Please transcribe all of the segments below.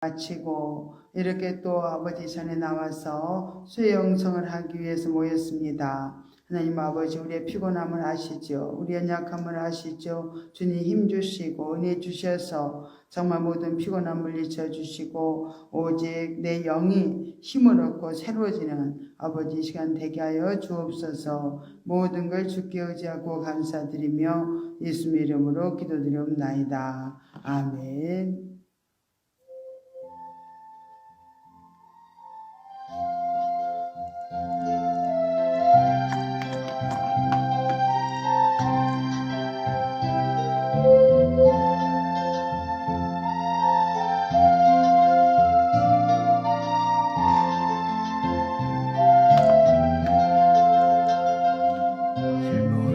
마치고 이렇게 또 아버지 전에 나와서 수영성을 하기 위해서 모였습니다. 하나님 아버지, 우리의 피곤함을 아시죠? 우리의 약함을 아시죠? 주님 힘주시고 은혜 주셔서 정말 모든 피곤함 물리쳐 주시고 오직 내 영이 힘을 얻고 새로워지는 아버지 시간 되게 하여 주옵소서. 모든 걸 주께 의지하고 감사드리며 예수 이름으로 기도드리옵나이다. 아멘.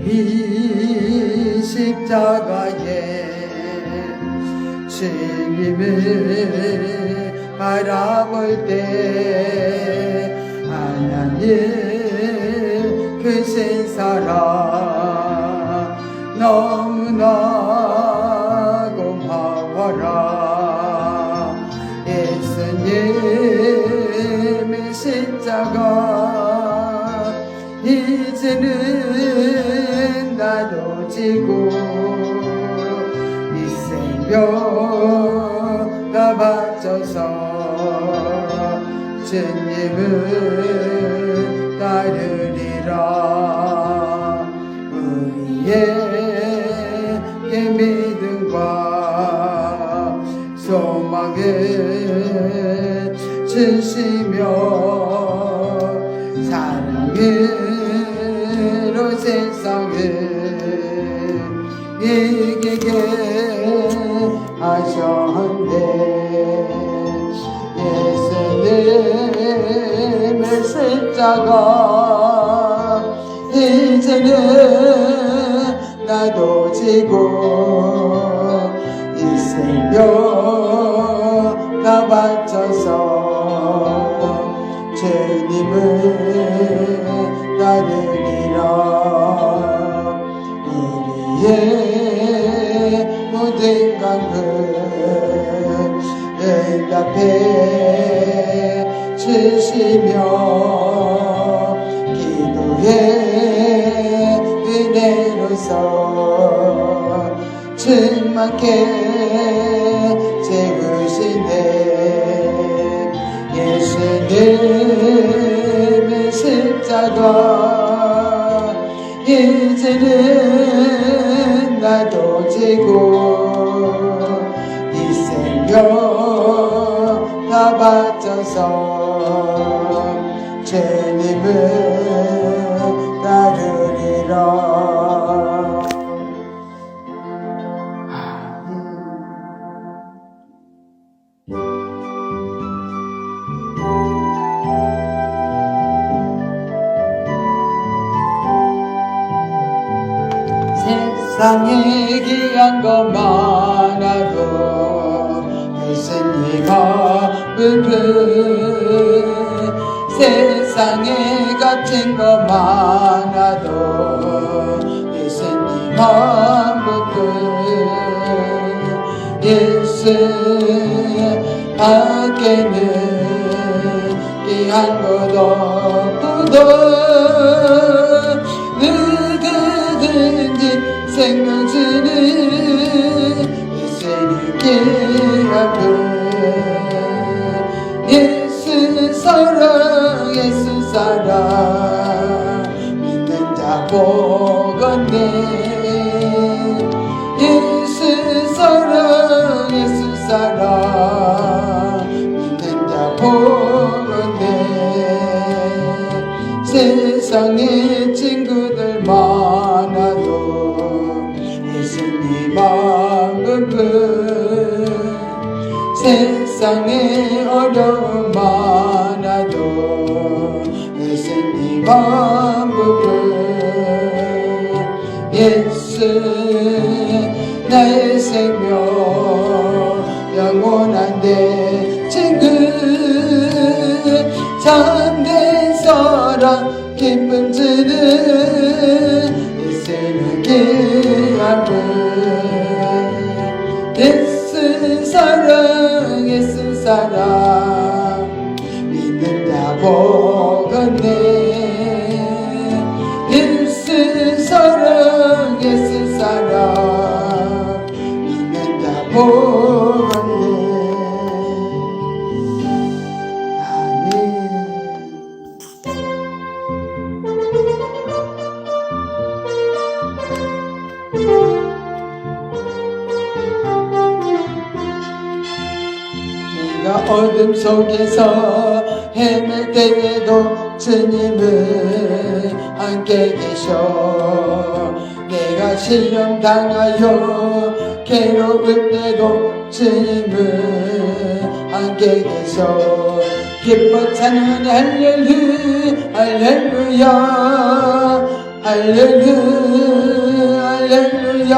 이 십자가에 주님을 바라볼 때 하나님 크신 사랑 너무나 고마워라. 예수님의 십자가 이제는 나도 지고 이 생명가 바쳐서 주님을 따르리라. 우리에게 믿음과 소망을 주시며 사랑으로 세상을 이기게 하셨네. 예수님의 십자가 이제는 나도 지고 이 생명가 바쳐서 주님을 따르리라. 우리의 모든 강을 응답해 주시며 기도의 은혜로서 충만케 채우시네. 예수님의 십자가 이제는 나도 지고 이 생명 다 바쳐서 주님을 따르리라. 세상에 귀한 것 많아도 예수님 앞은 세상에 갇힌 것 많아도 예수님 앞은 예수 밖에는 귀한 것 없고도 생명 주는 예수님께 앞에 예수 사랑 예수 사랑 믿는 자 복었네. 예수 사랑 예수 사랑 믿는 자 복었네. 세상에 친구들 많아도 예수님 앞은 세상에 어려움 많아도 예수님 앞은 예수 나의 생명 영원한 내 친구 참된 사랑 기쁨 주는 예수님께 앞은 예수 사랑 예수 사람 믿는 자 복었네 있을 사람 있을 사람 믿는 자 복었네 어둠 속에서 헤맬 때에도 주님은 함께 계셔 내가 시험 당하여 괴로울 때도 주님은 함께 계셔 기뻐 찬양하네 할렐루야 할렐루야 할렐루야 할렐루야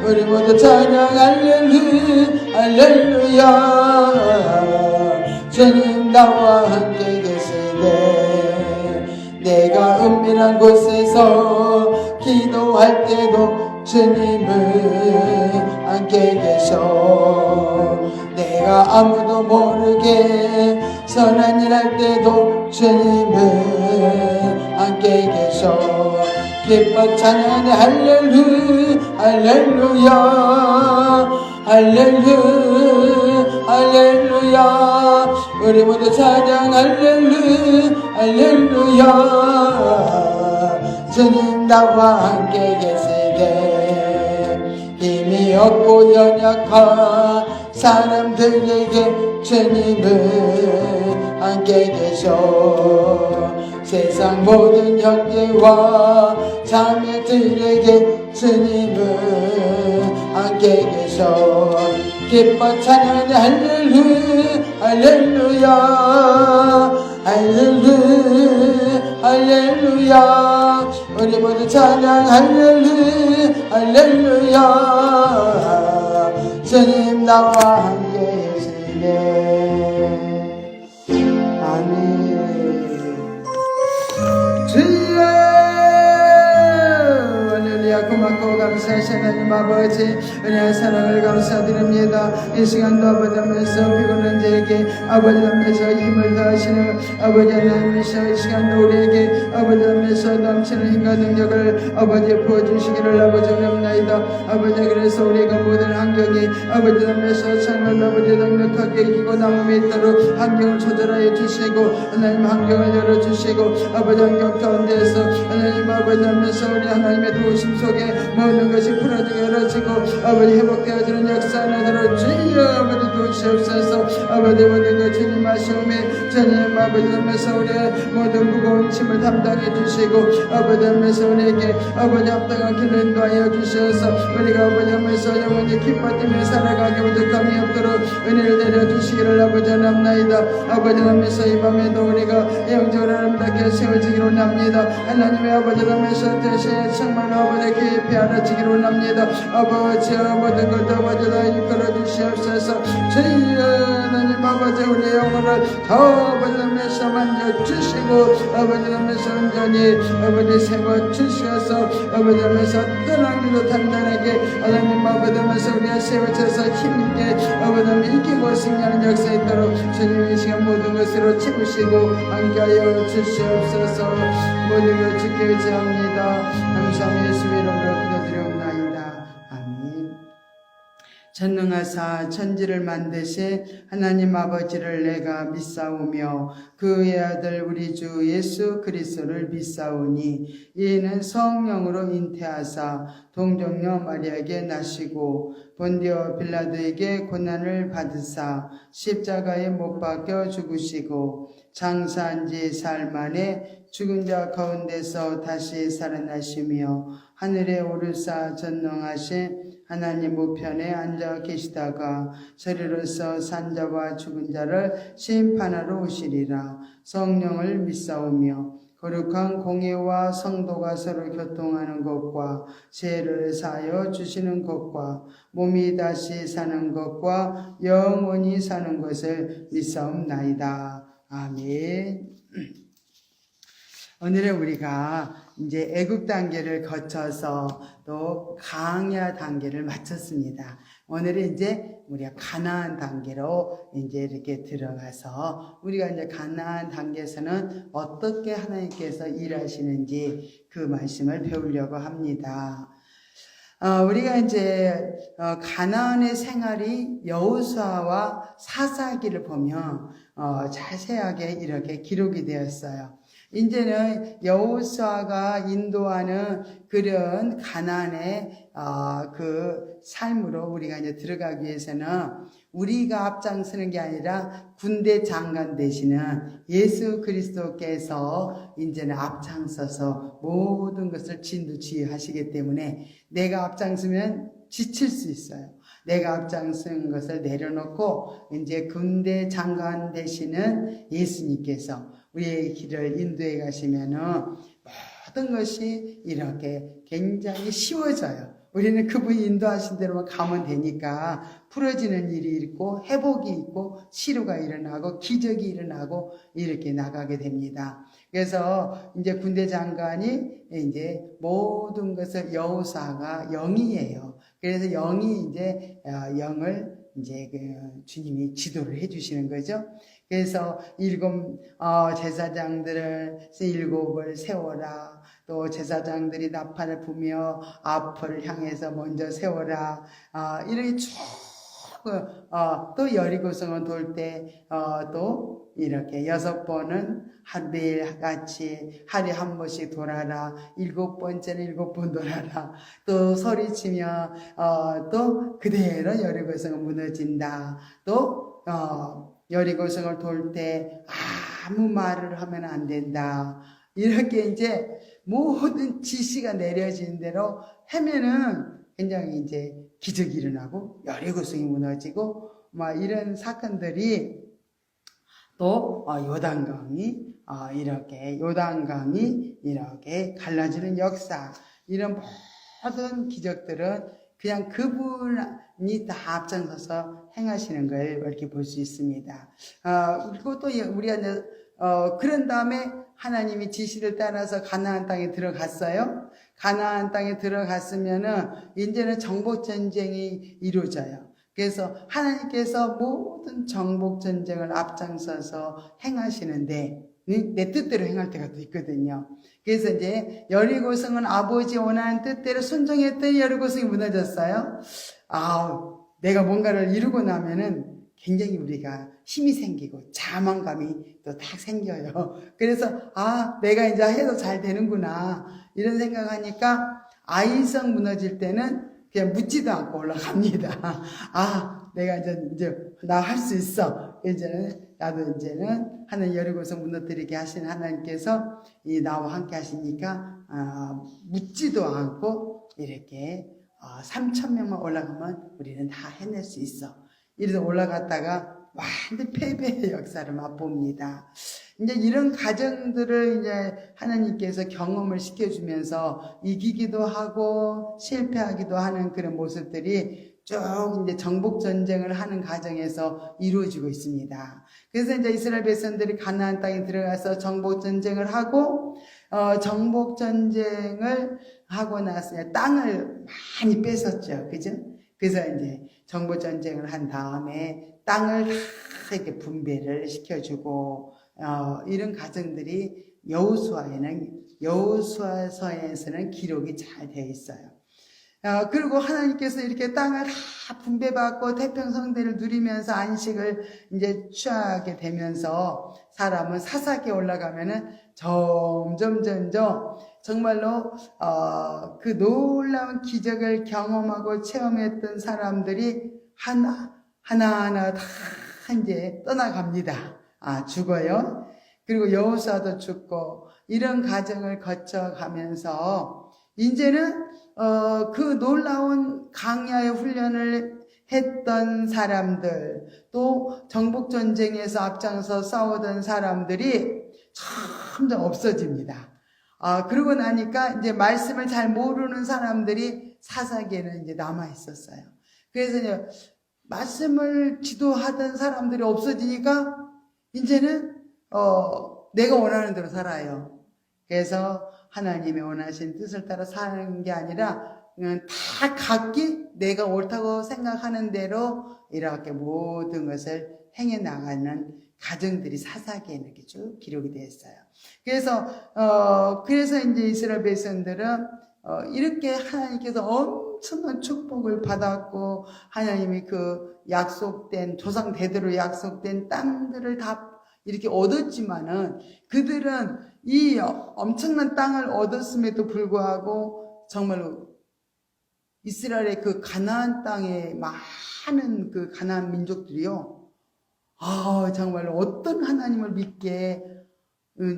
우리 모두 찬양 할렐루야 할렐루야 주님 나와 함께 계시네 내가 은밀한 곳에서 기도할 때도 주님은 함께 계셔 내가 아무도 모르게 선한 일 할 때도 주님은 함께 계셔 기뻐 찬양하네 할렐루야 할렐루야 할렐루야 할렐루야 우리 모두 찬양 할렐루야 할렐루야 주님 나와 함께 계시네 힘이 없고 연약한 사람들에게 주님은 함께 계셔 세상 모든 형제와 자매들에게 주님은 함께 계셔 기뻐 찬양하네 할렐루야 할렐루야 할렐루야 할렐루야 우리 모두 찬양 할렐루야 할렐루야 주님 나와 함께 계시네 아멘 주여 할렐루야 고맙고 감사하신 하나님 아버지 은혜와 사랑을 감사드립니다 이 시간도 아버지 하면서 피곤한 자에게 아버지 하면서 힘을 다하시는 아버지 하나님이시여 이 시간도 우리에게 아버지 하면서 넘치는 힘과 능력을 아버지 부어주시기를 아버지 원합나이다 아버지 그래서 우리가 모든 환경이 아버지 하면서 정말 아버지 넉넉하게 이기고 남음이 있도록 환경을 조절하여 주시고 하나님 환경을 열어주시고 아버지 환경 가운데에서 하나님 아버지 하면서 우리 하나님의 도우심 속에 모든 것이 풀어지고 열어지고 아버지 회복되어지는 역사 나더러 주여 아버지 도우시옵소서 아버지 모든 것 주님 하시오매 주님 아버지 하면서 우리의 모든 무거운 짐을 담당해 주시고 아버지 하면서 우리에게 아버지 합당한 길을 인도하여 주셔서 우리가 아버지 하면서 영원히 기뻐하며 살아가기 부족함이 없도록 은혜를 내려주시기를 아버지 원합나이다 아버지 하면서 이 밤에도 우리가 영적으로 아름답게 세워지기로 원합니다 하나님의 아버지 하면서 대신에 정말 아버지 깊이 알아지기로 원합니다 아버지 모든 것도 아버지 다 이끌어 주시옵소서 주여 하나님 아버지 우리의 영혼을 더 아버지 하면서 만져주시고 아버지 하면서 온전히 아버지 세워주셔서 아버지 하면서 어떤 악리도 단단하게 하나님 아버지 하면서 우리가 세워져서 힘있게 아버지 하면 이기고 승리하는 역사 있도록 주님 이 시간 모든 것으로 채우시고 함께하여 주시옵소서 모든 것 주께 의지합니다 감사함 예수 이름으로 기도드리옵나이다 아멘 전능하사 천지를 만드신 하나님 아버지를 내가 믿사오며 그의 아들 우리 주 예수 그리스도를 믿사오니 이는 성령으로 잉태하사 동정녀 마리아에게 나시고 본디오 빌라도에게 고난을 받으사 십자가에 못 박혀 죽으시고 장사한 지 사흘 만에 죽은 자 가운데서 다시 살아나시며 하늘에 오르사 전능하신 하나님 우편에 앉아 계시다가 저리로서 산자와 죽은 자를 심판하러 오시리라. 성령을 믿사오며 거룩한 공예와 성도가 서로 교통하는 것과 죄를 사하여 주시는 것과 몸이 다시 사는 것과 영원히 사는 것을 믿사옵나이다. 아멘. 오늘은 우리가 이제 애국 단계를 거쳐서 또 강야 단계를 마쳤습니다. 오늘은 이제 우리가 가나안 단계로 이제 이렇게 들어가서 우리가 이제 가나안 단계에서는 어떻게 하나님께서 일하시는지 그 말씀을 배우려고 합니다. 우리가 이제 가나안의 생활이 여호수아와 사사기를 보면 자세하게 이렇게 기록이 되었어요. 이제는 여호수아가 인도하는 그런 가나안의 그 삶으로 우리가 이제 들어가기 위해서는 우리가 앞장서는 게 아니라 군대 장관 되시는 예수 그리스도께서 이제는 앞장서서 모든 것을 진두지휘하시기 때문에 내가 앞장서면 지칠 수 있어요. 내가 앞장선 것을 내려놓고 이제 군대 장관 되시는 예수님께서 우리의 길을 인도해 가시면은 모든 것이 이렇게 굉장히 쉬워져요. 우리는 그분이 인도하신 대로만 가면 되니까 풀어지는 일이 있고 회복이 있고 치료가 일어나고 기적이 일어나고 이렇게 나가게 됩니다. 그래서 이제 군대 장관이 이제 모든 것을 여호수아가 영이에요. 그래서 영이 이제 영을 이제 그 주님이 지도를 해주시는 거죠. 그래서 제사장들을 일곱을 세워라. 또 제사장들이 나팔을 부며 앞을 향해서 먼저 세워라. 이렇게 쭉 또 여리고성을 돌 때 또 이렇게 6번은 매일 같이 하루에 한 번씩 돌아라. 7번째는 7번 돌아라. 또 소리치며 또 그대로 여리고성은 무너진다. 또 여리고성을 돌 때 아무 말을 하면 안 된다. 이렇게 이제 모든 지시가 내려진 대로 하면은 굉장히 이제 기적이 일어나고 여리고성이 무너지고 막 이런 사건들이 또 요단강이 이렇게 갈라지는 역사, 이런 모든 기적들은 그냥 그분이 다 앞장서서 행하시는 걸 이렇게 볼 수 있습니다. 그리고 또 우리가 이제 그런 다음에 하나님이 지시를 따라서 가나안 땅에 들어갔어요. 가나안 땅에 들어갔으면은 이제는 정복 전쟁이 이루어져요. 그래서 하나님께서 모든 정복 전쟁을 앞장서서 행하시는데 내 뜻대로 행할 때가 또 있거든요. 그래서 이제 여리고성은 아버지 원하는 뜻대로 순종했더니 여리고성이 무너졌어요. 내가 뭔가를 이루고 나면은 굉장히 우리가 힘이 생기고 자만감이 또 딱 생겨요. 그래서 내가 이제 해도 잘 되는구나 이런 생각하니까 아이성 무너질 때는 그냥 묻지도 않고 올라갑니다. 내가 이제 나 할 수 있어. 나도 이제는 하나님 여리고성 무너뜨리게 하신 하나님께서 나와 함께 하시니까 묻지도 않고 이렇게 3,000명만 올라가면 우리는 다 해낼 수 있어. 이래서 올라갔다가 완전 패배의 역사를 맛봅니다. 이제 이런 과정들을 이제 하나님께서 경험을 시켜주면서 이기기도 하고 실패하기도 하는 그런 모습들이 쭉 이제 정복 전쟁을 하는 과정에서 이루어지고 있습니다. 그래서 이제 이스라엘 백성들이 가나안 땅에 들어가서 정복 전쟁을 하고 정복 전쟁을 하고 나서 땅을 많이 뺏었죠, 그죠? 그래서 이제 정복 전쟁을 한 다음에 땅을 다 이렇게 분배를 시켜주고 이런 과정들이 여호수아서에서는 기록이 잘 되어 있어요. 그리고 하나님께서 이렇게 땅을 다 분배받고 태평성대를 누리면서 안식을 이제 취하게 되면서 사람은 사사기에 올라가면은 점점 정말로 그 놀라운 기적을 경험하고 체험했던 사람들이 하나하나 다 이제 떠나갑니다. 죽어요. 그리고 여호수아도 죽고 이런 과정을 거쳐가면서 이제는 그 놀라운 강야의 훈련을 했던 사람들, 또 정복전쟁에서 앞장서 싸우던 사람들이 점점 없어집니다. 그러고 나니까 이제 말씀을 잘 모르는 사람들이 사사기에는 이제 남아 있었어요. 그래서 이제 말씀을 지도하던 사람들이 없어지니까 이제는 내가 원하는 대로 살아요. 그래서 하나님의 원하신 뜻을 따라 사는 게 아니라 다 각기 내가 옳다고 생각하는 대로 이렇게 모든 것을 행해 나가는 가정들이 사사기에 이렇게 쭉 기록이 되어 있어요. 그래서 이제 이스라엘 백성들은 이렇게 하나님께서 엄청난 축복을 받았고, 하나님이 그 약속된, 조상 대대로 약속된 땅들을 다 이렇게 얻었지만은, 그들은 이 엄청난 땅을 얻었음에도 불구하고, 정말로 이스라엘의 그 가나안 땅에 많은 그 가나안 민족들이요, 정말로 어떤 하나님을 믿게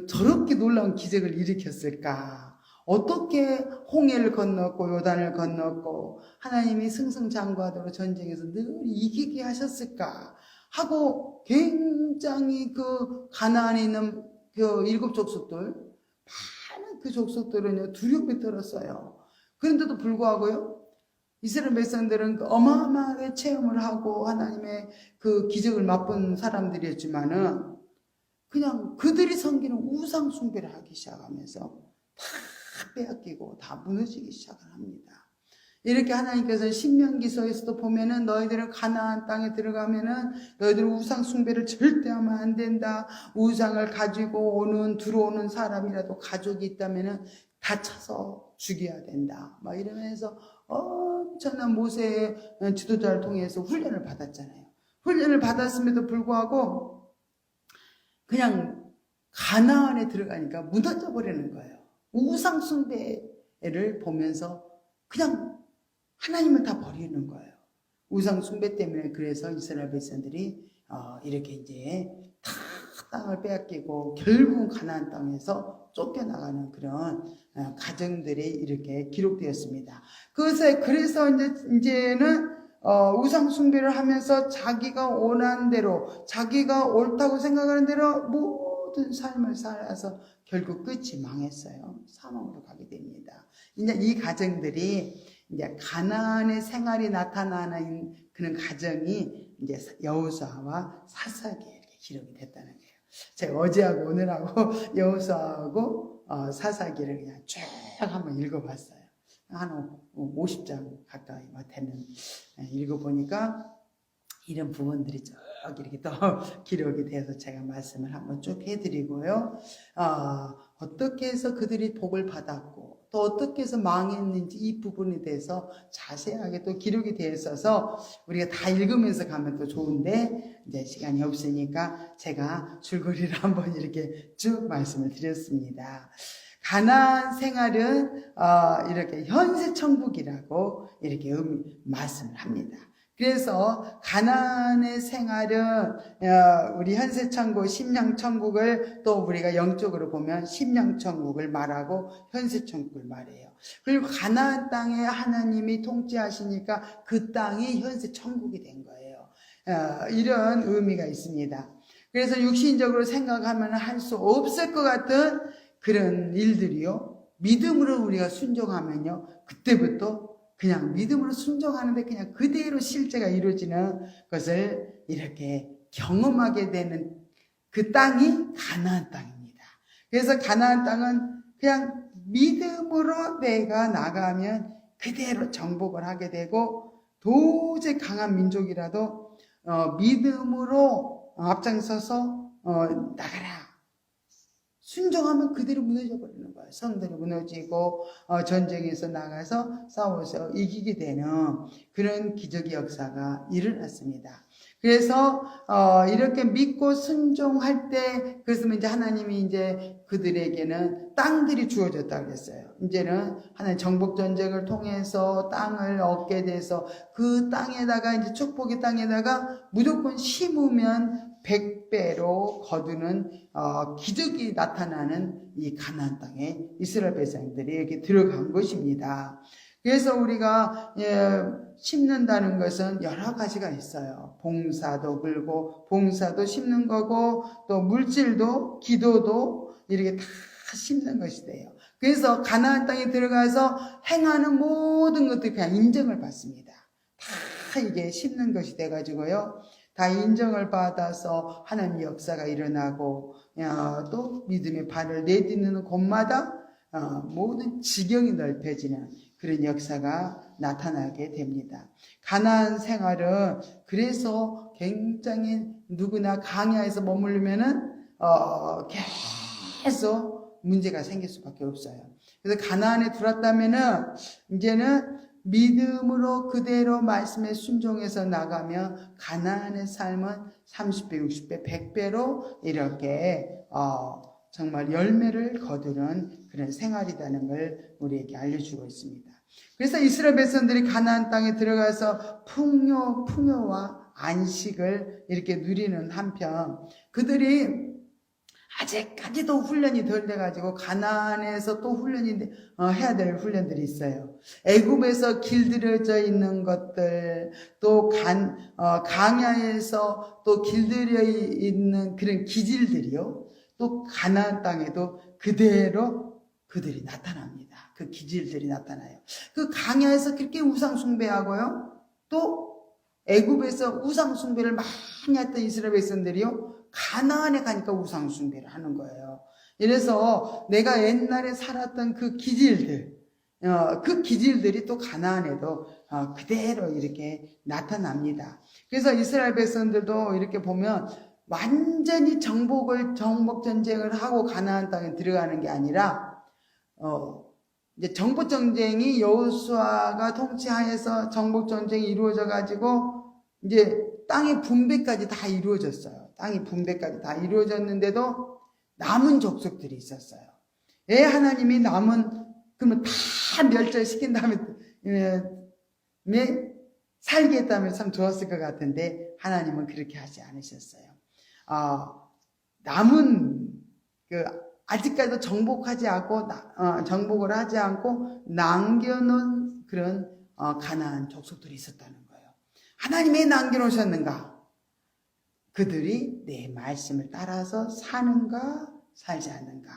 저렇게 놀라운 기적을 일으켰을까? 어떻게 홍해를 건넜고 요단을 건넜고 하나님이 승승장구하도록 전쟁에서 늘 이기게 하셨을까? 하고 굉장히 그 가나안에 있는 그 7 족속들, 많은 그 족속들은 두렵게 떨었어요. 그런데도 불구하고요, 이스라엘 백성들은 어마어마하게 체험을 하고 하나님의 그 기적을 맛본 사람들이었지만은 그냥 그들이 섬기는 우상 숭배를 하기 시작하면서 다 빼앗기고 다 무너지기 시작을 합니다. 이렇게 하나님께서 신명기서에서도 보면은 너희들은 가나안 땅에 들어가면은 너희들은 우상 숭배를 절대 하면 안 된다. 우상을 가지고 들어오는 사람이라도 가족이 있다면은 다 쳐서 죽여야 된다. 막 이러면서 엄청난 모세의 지도자를 통해서 훈련을 받았잖아요. 훈련을 받았음에도 불구하고 그냥 가나안에 들어가니까 무너져 버리는 거예요. 우상 숭배를 보면서 그냥 하나님을 다 버리는 거예요. 우상 숭배 때문에. 그래서 이스라엘 백성들이 이렇게 이제 다 땅을 빼앗기고 결국 가나안 땅에서 쫓겨나가는 그런 가정들이 이렇게 기록되었습니다. 그래서 이제는 우상 숭배를 하면서 자기가 원하는 대로, 자기가 옳다고 생각하는 대로 모든 삶을 살아서 결국 끝이 망했어요. 사망으로 가게 됩니다. 이제 이 가정들이 이제 가나안의 생활이 나타나는 그런 가정이 이제 여호수아와 사사기에 이렇게 기록이 됐다는 거예요. 제가 어제하고 오늘하고 여호수아하고 사사기를 그냥 쭉 한번 읽어봤어요. 한 50장 가까이 되는 읽어보니까 이런 부분들이 쭉 이렇게 또 기록이 돼서 제가 말씀을 한번 쭉 해드리고요. 어떻게 해서 그들이 복을 받았고 또 어떻게 해서 망했는지 이 부분에 대해서 자세하게 또 기록이 되어 있어서 우리가 다 읽으면서 가면 또 좋은데 이제 시간이 없으니까 제가 줄거리를 한번 이렇게 쭉 말씀을 드렸습니다. 가나안 생활은 이렇게 현세천국이라고 이렇게 말씀을 합니다. 그래서 가나안의 생활은 우리 현세천국, 심령천국을 또 우리가 영적으로 보면 심령천국을 말하고 현세천국을 말해요. 그리고 가나안 땅에 하나님이 통치하시니까 그 땅이 현세천국이 된 거예요. 이런 의미가 있습니다. 그래서 육신적으로 생각하면 할 수 없을 것 같은 그런 일들이요, 믿음으로 우리가 순종하면요, 그때부터 그냥 믿음으로 순종하는데 그냥 그대로 실제가 이루어지는 것을 이렇게 경험하게 되는 그 땅이 가나안 땅입니다. 그래서 가나안 땅은 그냥 믿음으로 내가 나가면 그대로 정복을 하게 되고, 도저히 강한 민족이라도 믿음으로 앞장서서 나가라, 순종하면 그대로 무너져 버리는 거예요. 성들이 무너지고 전쟁에서 나가서 싸워서 이기게 되는 그런 기적의 역사가 일어났습니다. 그래서 이렇게 믿고 순종할 때, 그래서 이제 하나님이 이제 그들에게는 땅들이 주어졌다고 그랬어요. 이제는 하나님 정복 전쟁을 통해서 땅을 얻게 돼서 그 땅에다가 이제 축복의 땅에다가 무조건 심으면 100배로 거두는 기적이 나타나는 이 가나안 땅에 이스라엘 백성들이 이렇게 들어간 것입니다. 그래서 우리가 심는다는 것은 여러 가지가 있어요. 봉사도 불고, 봉사도 심는 거고, 또 물질도, 기도도 이렇게 다 심는 것이 돼요. 그래서 가나안 땅에 들어가서 행하는 모든 것들이 그냥 인정을 받습니다. 다 이게 심는 것이 돼가지고요, 다 인정을 받아서 하나님의 역사가 일어나고, 또 믿음의 발을 내딛는 곳마다 모든 지경이 넓혀지는 그런 역사가 나타나게 됩니다. 가나안 생활은 그래서 굉장히 누구나 광야에서 머무르면은 계속 문제가 생길 수밖에 없어요. 그래서 가나안에 들어왔다면은 이제는 믿음으로 그대로 말씀에 순종해서 나가면 가나안의 삶은 30배, 60배, 100배로 이렇게 정말 열매를 거두는 그런 생활이라는 걸 우리에게 알려주고 있습니다. 그래서 이스라엘 백성들이 가나안 땅에 들어가서 풍요와 안식을 이렇게 누리는 한편 그들이 아직까지도 훈련이 덜 돼가지고 가나안에서 또 훈련이 해야 될 훈련들이 있어요. 애굽에서 길들여져 있는 것들, 또 강야에서 또 길들여 있는 그런 기질들이요. 또 가나안 땅에도 그대로 그들이 나타납니다. 그 기질들이 나타나요. 그 강야에서 그렇게 우상 숭배하고요. 또 애굽에서 우상 숭배를 많이 했던 이스라엘 백성들이요. 가나안에 가니까 우상 숭배를 하는 거예요. 이래서 내가 옛날에 살았던 그 기질들, 그 기질들이 또 가나안에도 그대로 이렇게 나타납니다. 그래서 이스라엘 백성들도 이렇게 보면 완전히 정복 전쟁을 하고 가나안 땅에 들어가는 게 아니라 이제 정복 전쟁이 여호수아가 통치하에서 정복 전쟁이 이루어져 가지고 이제 땅의 분배까지 다 이루어졌어요. 땅의 분배까지 다 이루어졌는데도 남은 족속들이 있었어요. 왜 하나님이 그러면 다 멸절시킨 다음에 살게 했다면 참 좋았을 것 같은데 하나님은 그렇게 하지 않으셨어요. 남은 아직까지도 정복을 하지 않고 남겨놓은 그런 가나안 족속들이 있었다는 거예요. 하나님이 왜 남겨놓으셨는가? 그들이 내 말씀을 따라서 사는가 살지 않는가.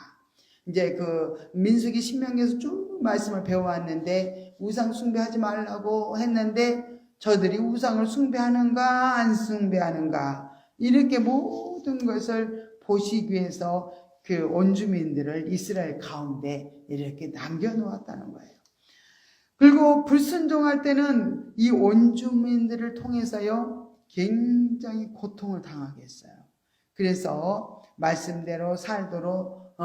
이제 그 민수기 신명기에서 쭉 말씀을 배워왔는데 우상 숭배하지 말라고 했는데 저들이 우상을 숭배하는가 안 숭배하는가 이렇게 모든 것을 보시기 위해서 그 온주민들을 이스라엘 가운데 이렇게 남겨놓았다는 거예요. 그리고 불순종할 때는 이 온주민들을 통해서요 굉장히 고통을 당하게 했어요. 그래서 말씀대로 살도록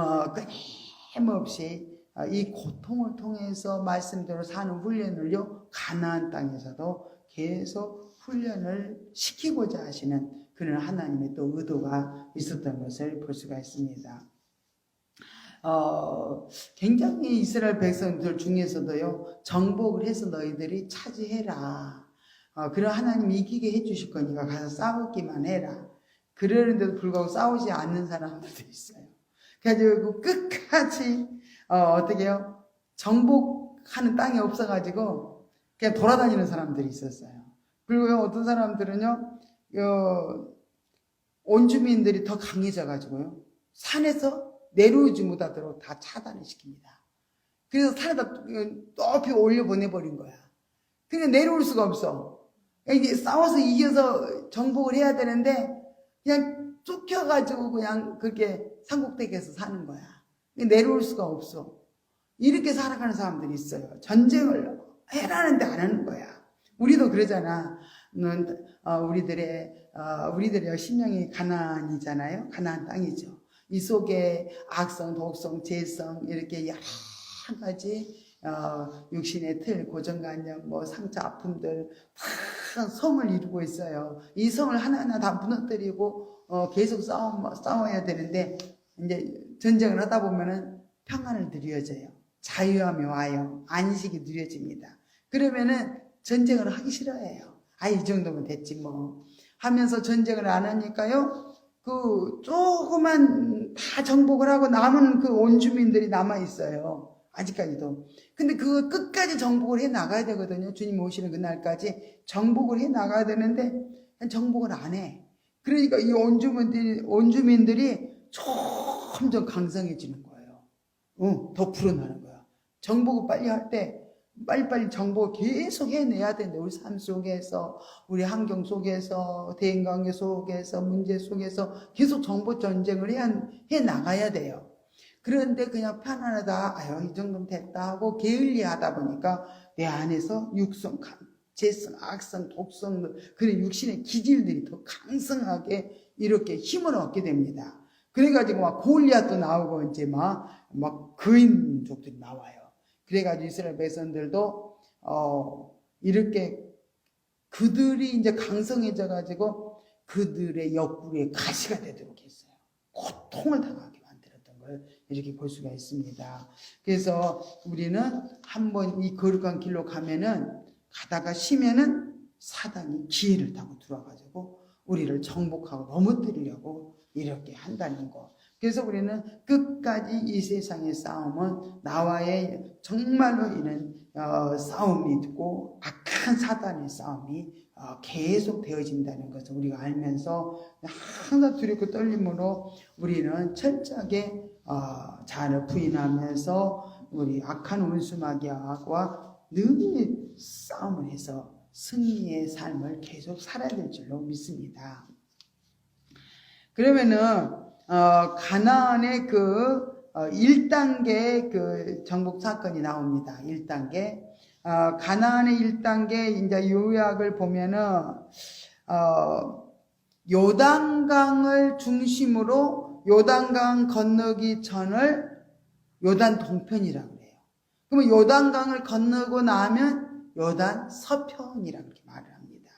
끊임없이 이 고통을 통해서 말씀대로 사는 훈련을요 가나안 땅에서도 계속 훈련을 시키고자 하시는 그런 하나님의 또 의도가 있었던 것을 볼 수가 있습니다. 굉장히 이스라엘 백성들 중에서도요 정복을 해서 너희들이 차지해라. 그런 하나님이 이기게 해주실 거니까 가서 싸우기만 해라. 그러는데도 불구하고 싸우지 않는 사람들도 있어요. 그래가지고 끝까지 어떻게 해요? 정복하는 땅이 없어가지고 그냥 돌아다니는 사람들이 있었어요. 그리고 어떤 사람들은요 온주민들이 더 강해져가지고요 산에서 내려오지 못하도록 다 차단을 시킵니다. 그래서 산에다 높이 올려 보내버린 거야. 그냥 내려올 수가 없어. 이제 싸워서 이겨서 정복을 해야 되는데 그냥 쫓겨가지고 그냥 그렇게 산꼭대기에서 사는 거야. 내려올 수가 없어. 이렇게 살아가는 사람들이 있어요. 전쟁을 해라는데 안 하는 거야. 우리도 그러잖아. 우리들의 심령이 가나안이잖아요. 가나안 땅이죠. 이 속에 악성, 독성, 재성 이렇게 여러 가지 육신의 틀, 고정관념, 상처, 아픔들 다 성을 이루고 있어요. 이 성을 하나하나 다 무너뜨리고 계속 싸워야 되는데 이제 전쟁을 하다 보면은 평안을 누려져요. 자유함이 와요. 안식이 누려집니다. 그러면은 전쟁을 하기 싫어해요. 이 정도면 됐지 뭐 하면서 전쟁을 안 하니까요. 그 조그만 다 정복을 하고 남은 그 온주민들이 남아 있어요. 아직까지도. 근데 그거 끝까지 정복을 해 나가야 되거든요. 주님 오시는 그날까지 정복을 해 나가야 되는데 정복을 안 해. 그러니까 이 온주민들이 점점 강성해지는 거예요. 더 불어나는 거야. 정복을 빨리 할 때 빨리빨리 정복을 계속 해내야 되는데 우리 삶 속에서 우리 환경 속에서 대인관계 속에서 문제 속에서 계속 정복 전쟁을 해 나가야 돼요. 그런데 그냥 편안하다, 아유, 이 정도면 됐다 하고 게을리하다 보니까 내 안에서 육성, 재성, 악성, 독성, 그런 육신의 기질들이 더 강성하게 이렇게 힘을 얻게 됩니다. 그래가지고 막 골리앗도 나오고 이제 막 거인족들이 나와요. 그래가지고 이스라엘 백성들도 이렇게 그들이 이제 강성해져가지고 그들의 옆구리에 가시가 되도록 했어요. 고통을 당하게 만들었던 걸 이렇게 볼 수가 있습니다. 그래서 우리는 한번 이 거룩한 길로 가면은 가다가 쉬면은 사단이 기회를 타고 들어와가지고 우리를 정복하고 넘어뜨리려고 이렇게 한다는 거. 그래서 우리는 끝까지 이 세상의 싸움은 나와의 정말로 이런 싸움이 있고 악한 사단의 싸움이 계속 되어진다는 것을 우리가 알면서 항상 두렵고 떨림으로 우리는 철저하게 자아를 부인하면서 우리 악한 원수마귀와 늘 싸움을 해서 승리의 삶을 계속 살아야 될 줄로 믿습니다. 그러면은 가나안의 그 1단계 그 정복 사건이 나옵니다. 1단계. 가나안의 1단계 이제 요약을 보면은 요단강을 중심으로 요단강 건너기 전을 요단 동편이라고 해요. 그러면 요단강을 건너고 나면 요단 서편이라고 이렇게 말을 합니다.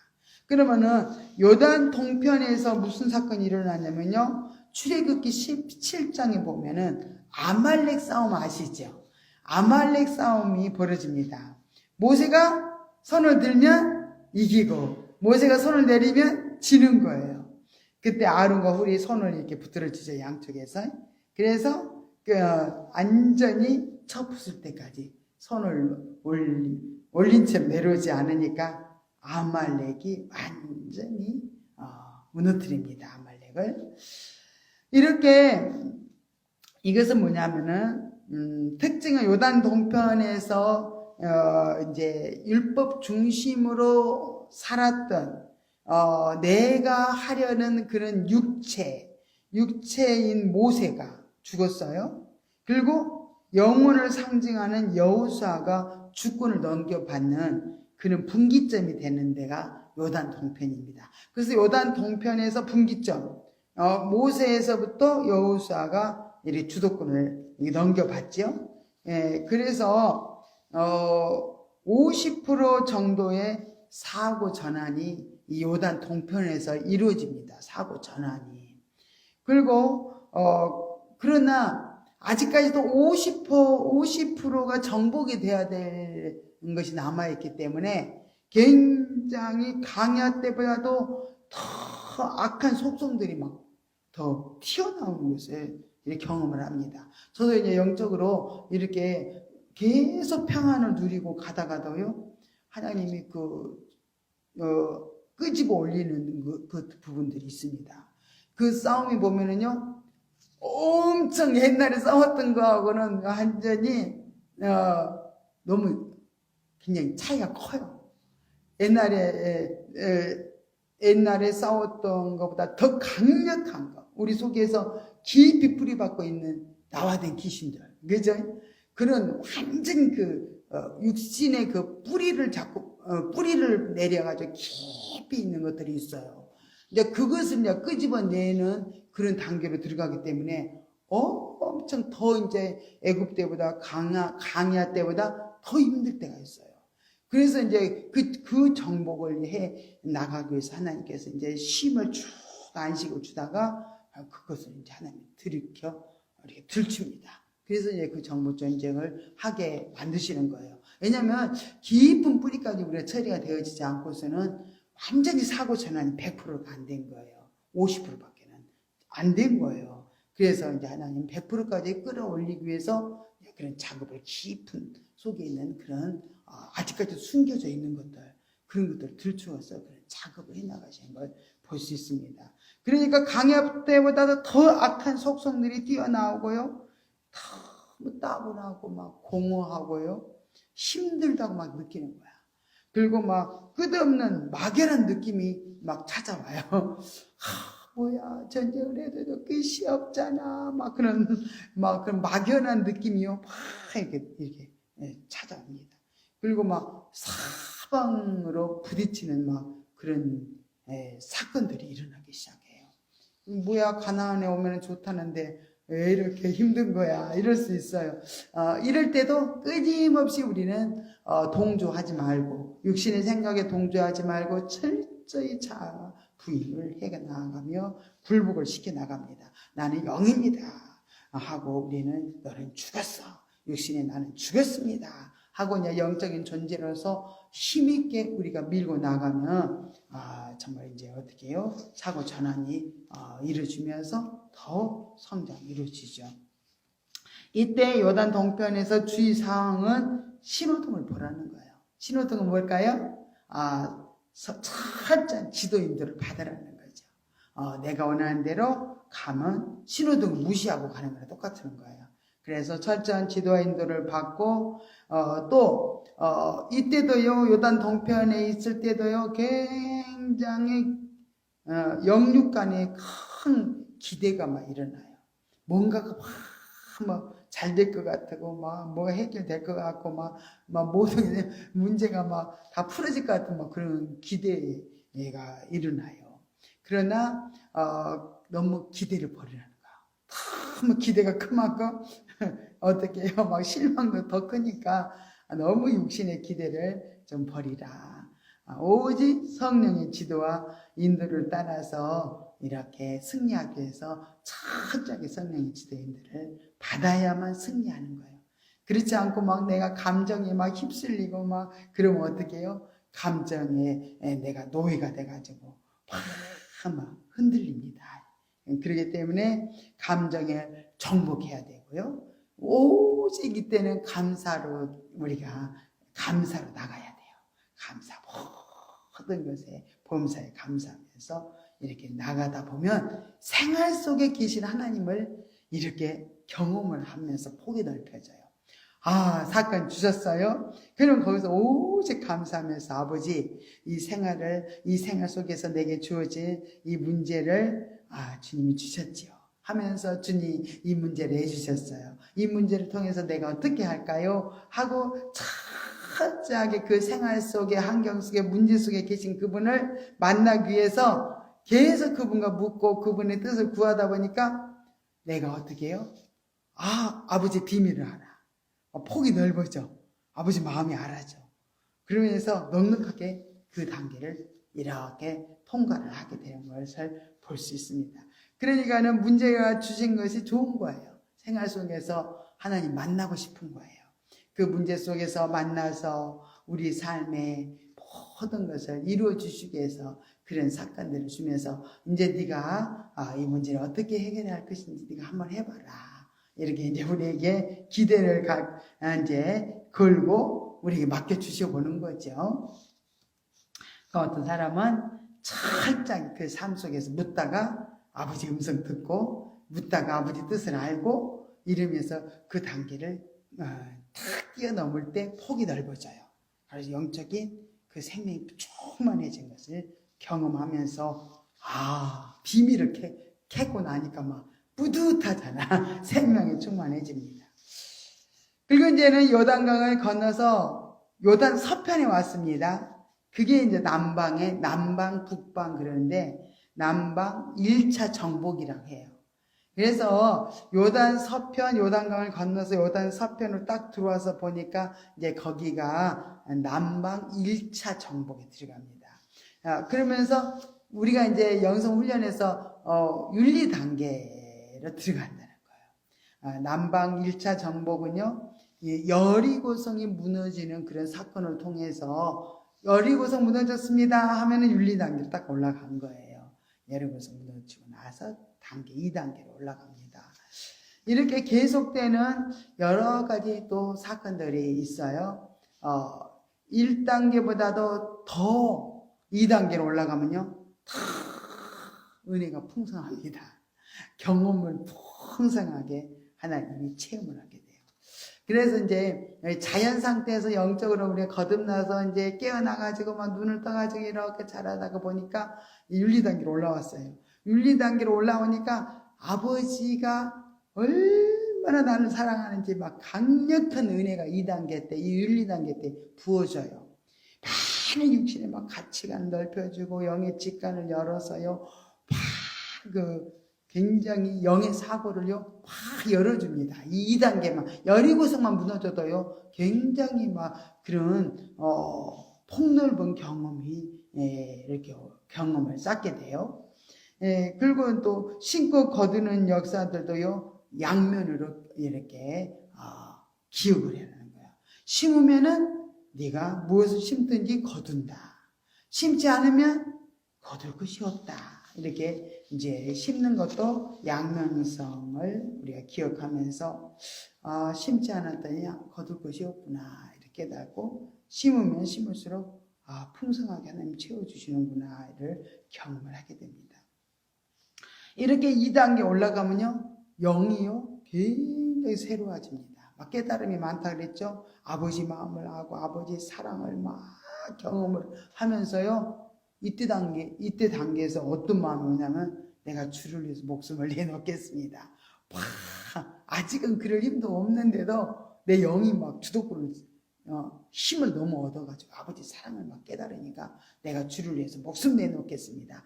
그러면은 요단 동편에서 무슨 사건이 일어나냐면요. 출애굽기 17장에 보면은 아말렉 싸움 아시죠? 아말렉 싸움이 벌어집니다. 모세가 손을 들면 이기고 모세가 손을 내리면 지는 거예요. 그때 아론과 훌이 손을 이렇게 붙들어주죠. 양쪽에서. 그래서 완전히 쳐부술 때까지 손을 올린 채 내려오지 않으니까 아말렉이 완전히 무너뜨립니다. 아말렉을. 이렇게 이것은 뭐냐면은 특징은 요단 동편에서 이제 율법 중심으로 살았던 내가 하려는 그런 육체인 모세가 죽었어요. 그리고 영혼을 상징하는 여호수아가 주권을 넘겨받는 그런 분기점이 되는 데가 요단 동편입니다. 그래서 요단 동편에서 분기점, 모세에서부터 여호수아가 이렇게 주도권을 넘겨받죠. 예, 그래서 50% 정도의 사고 전환이 이 요단 동편에서 이루어집니다. 사고 전환이. 그리고 그러나 아직까지도 50%가 정복이 돼야 되는 것이 남아있기 때문에 굉장히 강야 때보다도 더 악한 속성들이 막 더 튀어나오는 것을 이렇게 경험을 합니다. 저도 이제 영적으로 이렇게 계속 평안을 누리고 가다가도요, 하나님이 끄집어 올리는 그 부분들이 있습니다. 그 싸움이 보면은요, 엄청 옛날에 싸웠던 거하고는 완전히 너무 굉장히 차이가 커요. 옛날에 싸웠던 것보다 더 강력한 거, 우리 속에서 깊이 뿌리박고 있는 나와된 귀신들, 그죠? 그런 완전 육신의 그 뿌리를 잡고 뿌리를 내려가지고 깊이 있는 것들이 있어요. 이제 그것을 이제 끄집어내는 그런 단계로 들어가기 때문에 엄청 더 이제 애굽 때보다 강야 때보다 더 힘들 때가 있어요. 그래서 이제 그 정복을 해 나가기 위해서 하나님께서 이제 쉼을 쭉 안식을 주다가 그것을 이제 하나님 들이켜 이렇게 들춥니다. 그래서 이제 그 정복 전쟁을 하게 만드시는 거예요. 왜냐하면 깊은 뿌리까지 우리가 처리가 되어지지 않고서는 완전히 사고 전환이 100%가 안 된 거예요. 50%밖에는 안 된 거예요. 그래서 이제 하나님 100%까지 끌어올리기 위해서 그런 작업을 깊은 속에 있는 그런 아직까지 숨겨져 있는 것들, 그런 것들을 들추어서 그런 작업을 해나가시는 걸 볼 수 있습니다. 그러니까 강야 때보다도 더 악한 속성들이 뛰어나오고요, 너무 따분하고 막 공허하고요, 힘들다고 막 느끼는 거야. 그리고 막 끝없는 막연한 느낌이 막 찾아와요. 뭐야, 전쟁을 해도 끝이 없잖아. 막 그런 막연한 느낌이요. 막 이렇게 찾아옵니다. 그리고 막 사방으로 부딪히는 막 그런 사건들이 일어나기 시작해요. 뭐야, 가나안에 오면 좋다는데 왜 이렇게 힘든 거야? 이럴 수 있어요. 이럴 때도 끊임없이 우리는 동조하지 말고, 육신의 생각에 동조하지 말고 철저히 자아 부인을 해 나가며 굴복을 시켜 나갑니다. 나는 영입니다 하고, 우리는 너는 죽었어. 육신에 나는 죽었습니다 하고 이제 영적인 존재로서 힘있게 우리가 밀고 나가면 정말 이제 어떻게 해요? 사고 전환이 이루어지면서 더 성장이 이루어지죠. 이때 요단 동편에서 주의사항은 신호등을 보라는 거예요. 신호등은 뭘까요? 철저한 지도인들을 받으라는 거죠. 내가 원하는 대로 가면 신호등 무시하고 가는 거랑 똑같은 거예요. 그래서 철저한 지도와 인도를 받고, 또 이때도요, 요단 동편에 있을 때도요, 굉장히 영육 간에 큰 기대가 막 일어나요. 뭔가가 막 잘 될 것 같고, 막 뭐가 해결될 것 같고, 막 모든 문제가 막 다 풀어질 것 같은 막 그런 기대가 일어나요. 그러나 너무 기대를 버리라는 거야. 너무 기대가 크만큼 어떻게 해요? 막 실망도 더 크니까 너무 육신의 기대를 좀 버리라. 오직 성령의 지도와 인도를 따라서 이렇게 승리하기 위해서 철저하게 성령의 지도인들을 받아야만 승리하는 거예요. 그렇지 않고 막 내가 감정에 막 휩쓸리고 막 그러면 어떻게 해요? 감정에 내가 노예가 돼가지고 막 흔들립니다. 그렇기 때문에 감정에 정복해야 되고요. 오직 이때는 우리가 감사로 나가야 돼요. 감사, 모든 것에 범사에 감사하면서 이렇게 나가다 보면 생활 속에 계신 하나님을 이렇게 경험을 하면서 폭이 넓혀져요. 사건 주셨어요? 그럼 거기서 오직 감사하면서 아버지, 이 생활 속에서 내게 주어진 이 문제를 주님이 주셨지요 하면서 주님 이 문제를 해주셨어요. 이 문제를 통해서 내가 어떻게 할까요? 하고 철저하게 그 생활 속에 환경 속에 문제 속에 계신 그분을 만나기 위해서 계속 그분과 묻고 그분의 뜻을 구하다 보니까 내가 어떻게 해요? 아버지 비밀을 알아. 폭이 넓어져. 아버지 마음이 알아져. 그러면서 넉넉하게 그 단계를 이렇게 통과를 하게 되는 것을 볼 수 있습니다. 그러니까는 문제가 주신 것이 좋은 거예요. 생활 속에서 하나님 만나고 싶은 거예요. 그 문제 속에서 만나서 우리 삶의 모든 것을 이루어 주시기 위해서 그런 사건들을 주면서 이제 네가 이 문제를 어떻게 해결할 것인지 네가 한번 해봐라. 이렇게 이제 우리에게 기대를 이제 걸고 우리에게 맡겨 주셔 보는 거죠. 어떤 사람은 철저히 그 삶 속에서 묻다가 아버지 음성 듣고 묻다가 아버지 뜻을 알고 이러면서 그 단계를 탁 뛰어넘을 때 폭이 넓어져요. 그래서 영적인 그 생명이 충만해진 것을 경험하면서 비밀을 캐고 나니까 막 뿌듯하잖아. 생명이 충만해집니다. 그리고 이제는 요단강을 건너서 요단 서편에 왔습니다. 그게 이제 남방, 북방 그러는데 남방 1차 정복이라고 해요. 그래서 요단 서편, 요단강을 건너서 요단 서편으로 딱 들어와서 보니까 이제 거기가 남방 1차 정복에 들어갑니다. 그러면서 우리가 이제 영성 훈련에서 윤리 단계로 들어간다는 거예요. 남방 1차 정복은요, 여리고성이 무너지는 그런 사건을 통해서 여리고성 무너졌습니다 하면은 윤리 단계로 딱 올라간 거예요. 여리고성 무너지고 나서 단계 2단계로 올라갑니다. 이렇게 계속되는 여러 가지 또 사건들이 있어요. 1단계보다도 더 2단계로 올라가면요, 은혜가 풍성합니다. 경험을 풍성하게 하나님이 체험을 하게 돼요. 그래서 이제 자연 상태에서 영적으로 우리가 거듭나서 이제 깨어나가지고 막 눈을 떠가지고 이렇게 자라다가 보니까 윤리 단계로 올라왔어요. 윤리 단계로 올라오니까 아버지가 얼마나 나를 사랑하는지 막 강력한 은혜가 이 단계 때, 이 윤리 단계 때 부어져요. 많은 육신의 막 가치관을 넓혀주고 영의 직관을 열어서요. 굉장히 영의 사고를요. 막 열어줍니다. 이 단계만 열이고성만 무너져도요. 굉장히 막 그런 폭넓은 경험이 이렇게 경험을 쌓게 돼요. 그리고 또 심고 거두는 역사들도요. 양면으로 이렇게 기억을 해야 하는 거야. 심으면은 네가 무엇을 심든지 거둔다. 심지 않으면 거둘 것이 없다. 이렇게 이제 심는 것도 양면성을 우리가 기억하면서 심지 않았더니 거둘 것이 없구나 이렇게 깨닫고 심으면 심을수록 풍성하게 하나님 채워주시는구나를 경험을 하게 됩니다. 이렇게 2단계 올라가면요 영이요 굉장히 새로워집니다. 막 깨달음이 많다 그랬죠. 아버지 마음을 알고 아버지 사랑을 막 경험을 하면서요. 이때 단계에서 어떤 마음이 오냐면 내가 주를 위해서 목숨을 내놓겠습니다. 아직은 그럴 힘도 없는데도 내 영이 막 주도권을 힘을 너무 얻어가지고 아버지 사랑을 막 깨달으니까 내가 주를 위해서 목숨 내놓겠습니다.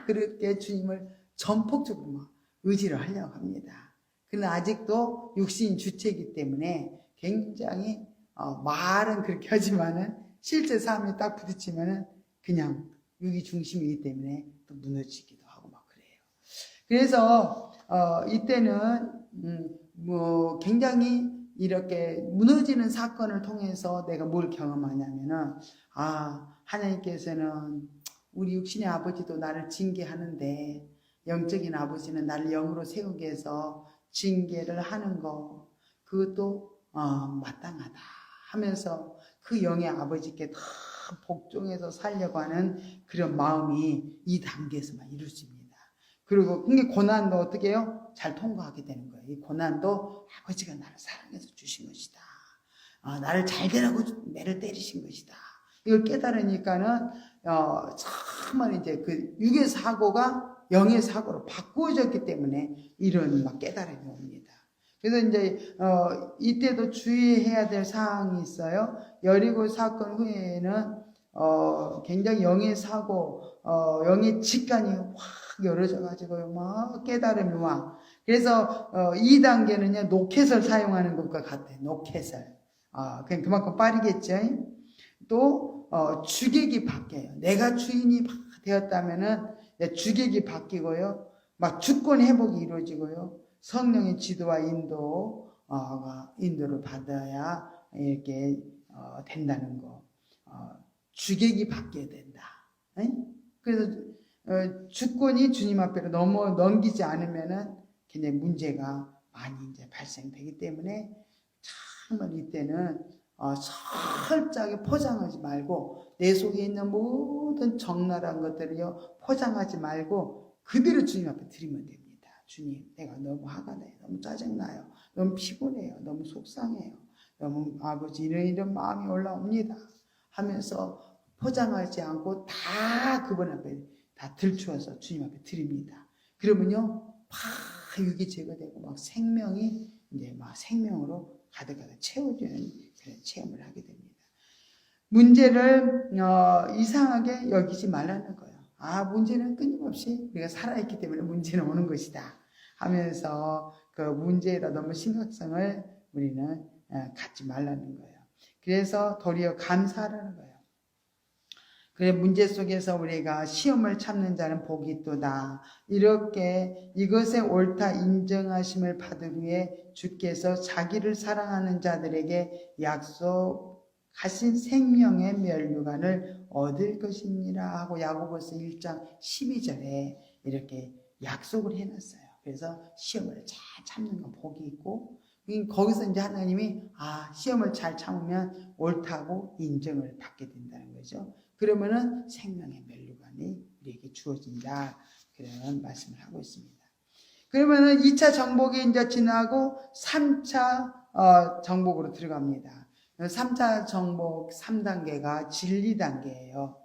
그렇게 주님을 전폭적으로 막 의지를 하려고 합니다. 그러나 아직도 육신 주체이기 때문에 굉장히 말은 그렇게 하지만은 실제 삶에 딱 부딪히면은 그냥 육이 중심이기 때문에 또 무너지기도 하고 막 그래요. 그래서 이때는 굉장히 이렇게 무너지는 사건을 통해서 내가 뭘 경험하냐면은 하나님께서는 우리 육신의 아버지도 나를 징계하는데 영적인 아버지는 나를 영으로 세우기 위해서 징계를 하는 거 그것도 마땅하다 하면서 그 영의 아버지께 다 복종해서 살려고 하는 그런 마음이 이 단계에서만 이루어집니다. 그리고 이게 고난도 어떻게 해요? 잘 통과하게 되는 거예요. 이 고난도 아버지가 나를 사랑해서 주신 것이다. 나를 잘 되라고 매를 때리신 것이다. 이걸 깨달으니까는 정말 이제 그 육의 사고가 영의 사고로 바꾸어졌기 때문에 이런 막 깨달음이 옵니다. 그래서 이제 이때도 주의해야 될 사항이 있어요. 여리고 사건 후에는 굉장히 영의 사고, 영의 직관이 확 열어져 가지고요, 막 깨달음이 와. 그래서 2단계는요 노켓을 사용하는 것과 같아요. 노켓을. 그만큼 빠르겠죠. 또 주객이 바뀌어요. 내가 주인이 되었다면은 주객이 바뀌고요, 막 주권 회복이 이루어지고요. 성령의 지도와 인도를 받아야 이렇게 된다는 거. 주객이 바뀌어야 된다. 그래서 주권이 주님 앞으로 넘기지 않으면은 굉장히 문제가 많이 이제 발생되기 때문에 정말 이때는 철저하게 포장하지 말고 내 속에 있는 모든 적나라한 것들을요 포장하지 말고 그대로 주님 앞에 드리면 됩니다. 주님, 내가 너무 화가 나요. 너무 짜증나요. 너무 피곤해요. 너무 속상해요. 너무 아버지 이런 마음이 올라옵니다. 하면서 포장하지 않고 다 그분 앞에 다 들추어서 주님 앞에 드립니다. 그러면요, 육이 제거되고 막 생명이 이제 막 생명으로 가득가득 채워주는 그런 체험을 하게 됩니다. 문제를 이상하게 여기지 말라는 거예요. 문제는 끊임없이 우리가 살아있기 때문에 문제는 오는 것이다 하면서 그 문제에다 너무 심각성을 우리는 갖지 말라는 거예요. 그래서 도리어 감사하라는 거예요. 그래 문제 속에서 우리가 시험을 참는 자는 복이 있도다. 이렇게 이것에 옳다 인정하심을 받은 후에 주께서 자기를 사랑하는 자들에게 약속하신 생명의 면류관을 얻을 것입니다 하고 야고보서 1장 12절에 이렇게 약속을 해놨어요. 그래서 시험을 잘 참는 건 복이 있고 거기서 이제 하나님이 시험을 잘 참으면 옳다고 인정을 받게 된다는 거죠. 그러면은 생명의 면류관이 우리에게 주어진다. 그런 말씀을 하고 있습니다. 그러면은 2차 정복이 이제 지나고 3차 정복으로 들어갑니다. 3차 정복 3단계가 진리 단계예요.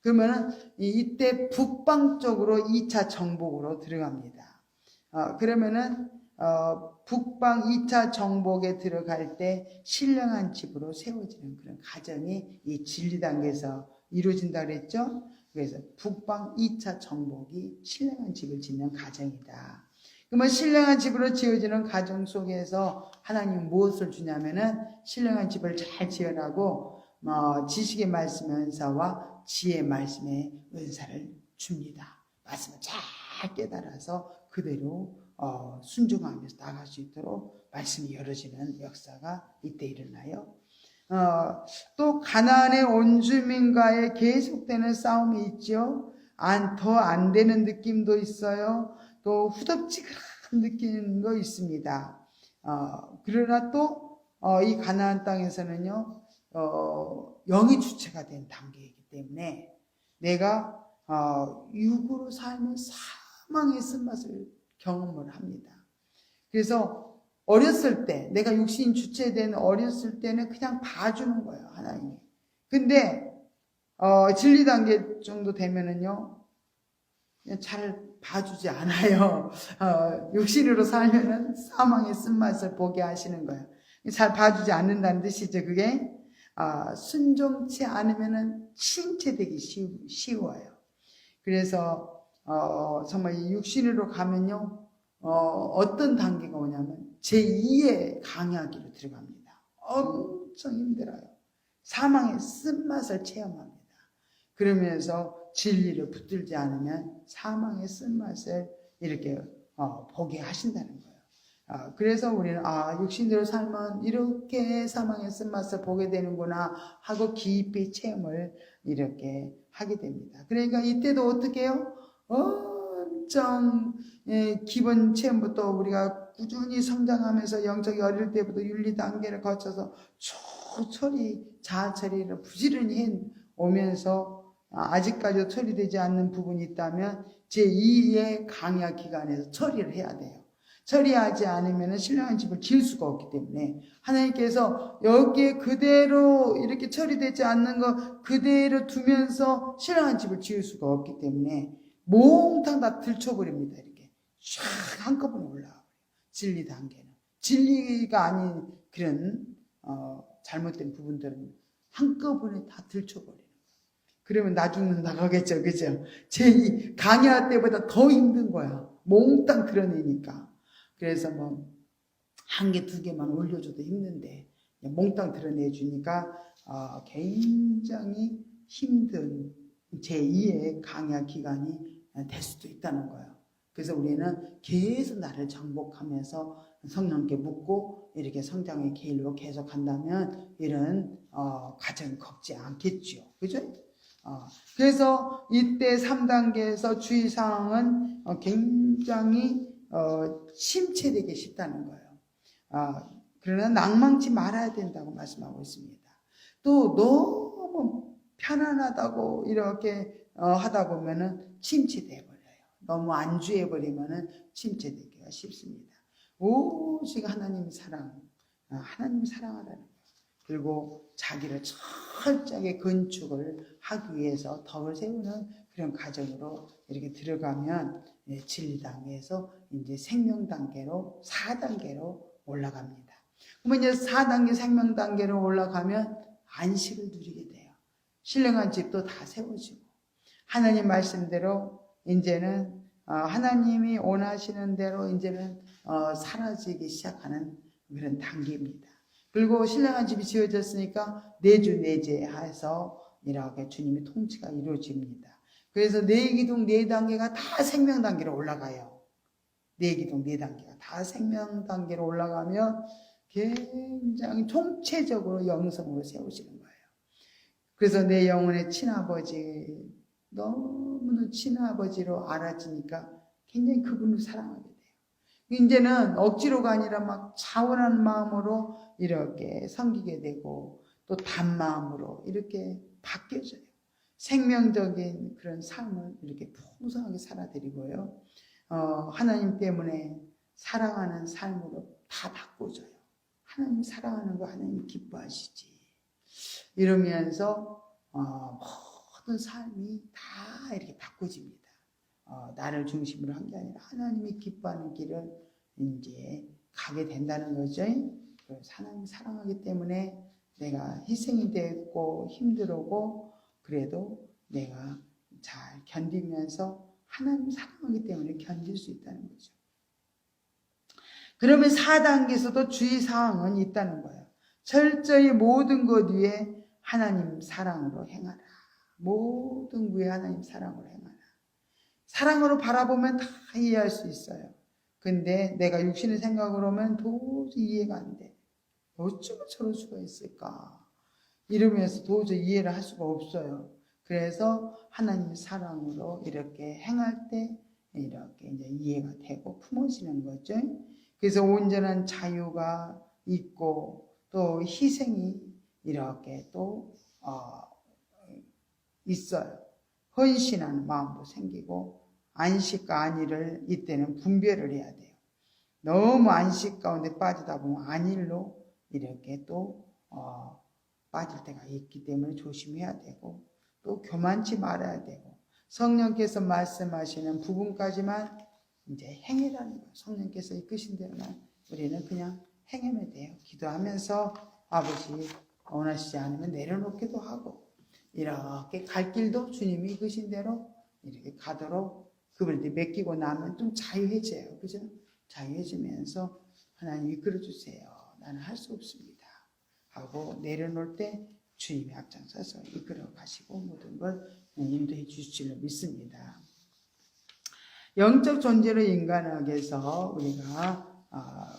그러면은 이때 북방 쪽으로 2차 정복으로 들어갑니다. 그러면은 북방 2차 정복에 들어갈 때 신령한 집으로 세워지는 그런 가정이 이 진리 단계에서 이루어진다 그랬죠. 그래서 북방 2차 정복이 신령한 집을 짓는 가정이다. 그러면 신령한 집으로 지어지는 가정 속에서 하나님은 무엇을 주냐면은 신령한 집을 잘 지으라고 지식의 말씀 은사와 지혜의 말씀의 은사를 줍니다. 말씀을 잘 깨달아서 그대로 순종하면서 나갈 수 있도록 말씀이 열어지는 역사가 이때 일어나요. 또 가나안의 온주민과의 계속되는 싸움이 있죠. 더 안 되는 느낌도 있어요. 또 후덥지근한 느낌도 있습니다. 그러나 또 이 가나안 땅에서는요, 영이 주체가 된 단계이기 때문에 내가 육으로 살면 사망의 쓴맛을 경험을 합니다. 그래서 어렸을 때, 내가 육신 주체된 어렸을 때는 그냥 봐주는 거예요, 하나님이. 근데 진리 단계 정도 되면은요, 그냥 잘 봐주지 않아요. 육신으로 살면은 사망의 쓴맛을 보게 하시는 거예요. 잘 봐주지 않는다는 뜻이죠, 그게. 순종치 않으면은 침체되기 쉬워요. 그래서 정말 이 육신으로 가면요, 어떤 단계가 오냐면 제2의 강야기로 들어갑니다. 엄청 힘들어요. 사망의 쓴맛을 체험합니다. 그러면서 진리를 붙들지 않으면 사망의 쓴맛을 이렇게 보게 하신다는 거예요. 그래서 우리는 육신대로 살면 이렇게 사망의 쓴맛을 보게 되는구나 하고 깊이 체험을 이렇게 하게 됩니다. 그러니까 이때도 어떻게 해요? 엄청 기본 체험부터 우리가 꾸준히 성장하면서 영적이 어릴 때부터 윤리 단계를 거쳐서 자아 처리를 부지런히 해 오면서 아직까지도 처리되지 않는 부분이 있다면 제2의 강야 기간에서 처리를 해야 돼요. 처리하지 않으면 신령한 집을 지을 수가 없기 때문에 하나님께서 여기에 그대로 이렇게 처리되지 않는 거 그대로 두면서 신령한 집을 지을 수가 없기 때문에 몽땅 다 들춰버립니다. 이렇게 쫙 한꺼번에 올라와요. 진리 단계는. 진리가 아닌 그런 잘못된 부분들은 한꺼번에 다 들춰버려요. 그러면 나중은 나가겠죠. 그죠? 제2 강야 때보다 더 힘든 거야. 몽땅 드러내니까. 그래서 한 개, 두 개만 올려줘도 힘든데 몽땅 드러내주니까 굉장히 힘든 제2의 강야 기간이 될 수도 있다는 거예요. 그래서 우리는 계속 나를 정복하면서 성령께 묻고 이렇게 성장의 길로 계속 간다면 이런 과정이 걷지 않겠죠. 그죠? 그래서 이때 3단계에서 주의사항은 굉장히 침체되기 쉽다는 거예요. 그러나 낭망치 말아야 된다고 말씀하고 있습니다. 또 너무 편안하다고 이렇게 하다 보면은 침체돼 버려요. 너무 안주해 버리면은 침체되기가 쉽습니다. 오직 하나님 하나님 사랑하라는 거예요. 그리고 자기를 철저하게 건축을 하기 위해서 덕을 세우는 그런 과정으로 이렇게 들어가면 진리 단계에서 이제 생명 단계로 4단계로 올라갑니다. 그러면 이제 4단계 생명 단계로 올라가면 안식을 누리게 돼요. 신령한 집도 다 세워지고 하나님 말씀대로 이제는 하나님이 원하시는 대로 이제는 사라지기 시작하는 그런 단계입니다. 그리고 신령한 집이 지어졌으니까 내주 내재해서 이렇게 주님의 통치가 이루어집니다. 그래서 네 기둥 네 단계가 다 생명 단계로 올라가요. 네 기둥 네 단계가 다 생명 단계로 올라가면 굉장히 통체적으로 영성으로 세우시는 거예요. 그래서 내 영혼의 친아버지, 너무나 친아버지로 알아지니까 굉장히 그분을 사랑하게 돼요. 이제는 억지로가 아니라 막 차원한 마음으로 이렇게 섬기게 되고 또 단마음으로 이렇게 바뀌어져요. 생명적인 그런 삶을 이렇게 풍성하게 살아드리고요. 하나님 때문에 사랑하는 삶으로 다 바꿔줘요. 하나님 사랑하는 거 하나님 기뻐하시지. 이러면서 모든 삶이 다 이렇게 바꿔집니다. 나를 중심으로 한 게 아니라 하나님이 기뻐하는 길을 이제 가게 된다는 거죠. 하나님 사랑하기 때문에 내가 희생이 되고 힘들고 그래도 내가 잘 견디면서 하나님 사랑하기 때문에 견딜 수 있다는 거죠. 그러면 4단계에서도 주의사항은 있다는 거예요. 철저히 모든 것 위에 하나님 사랑으로 행하라. 모든 위에 하나님 사랑으로 행하라. 사랑으로 바라보면 다 이해할 수 있어요. 근데 내가 육신의 생각으로 하면 도저히 이해가 안 돼. 어쩌면 저럴 수가 있을까? 이러면서 도저히 이해를 할 수가 없어요. 그래서 하나님 사랑으로 이렇게 행할 때 이렇게 이제 이해가 되고 품어지는 거죠. 그래서 온전한 자유가 있고 또 희생이 이렇게 또 있어요. 헌신하는 마음도 생기고 안식과 안일을 이때는 분별을 해야 돼요. 너무 안식 가운데 빠지다 보면 안일로 이렇게 또 빠질 때가 있기 때문에 조심해야 되고 또 교만치 말아야 되고 성령께서 말씀하시는 부분까지만 이제 행해라는 거예요. 성령께서 이끄신 대로만 우리는 그냥 행하면 돼요. 기도하면서 아버지 원하시지 않으면 내려놓기도 하고 이렇게 갈 길도 주님이 이끄신 대로 이렇게 가도록 그분한테 맡기고 나면 좀 자유해져요. 그죠? 자유해지면서 하나님 이끌어 주세요. 나는 할 수 없습니다. 하고 내려놓을 때 주님이 앞장서서 이끌어 가시고 모든 걸 인도해 주실 줄로 믿습니다. 영적 존재로 인간에게서 우리가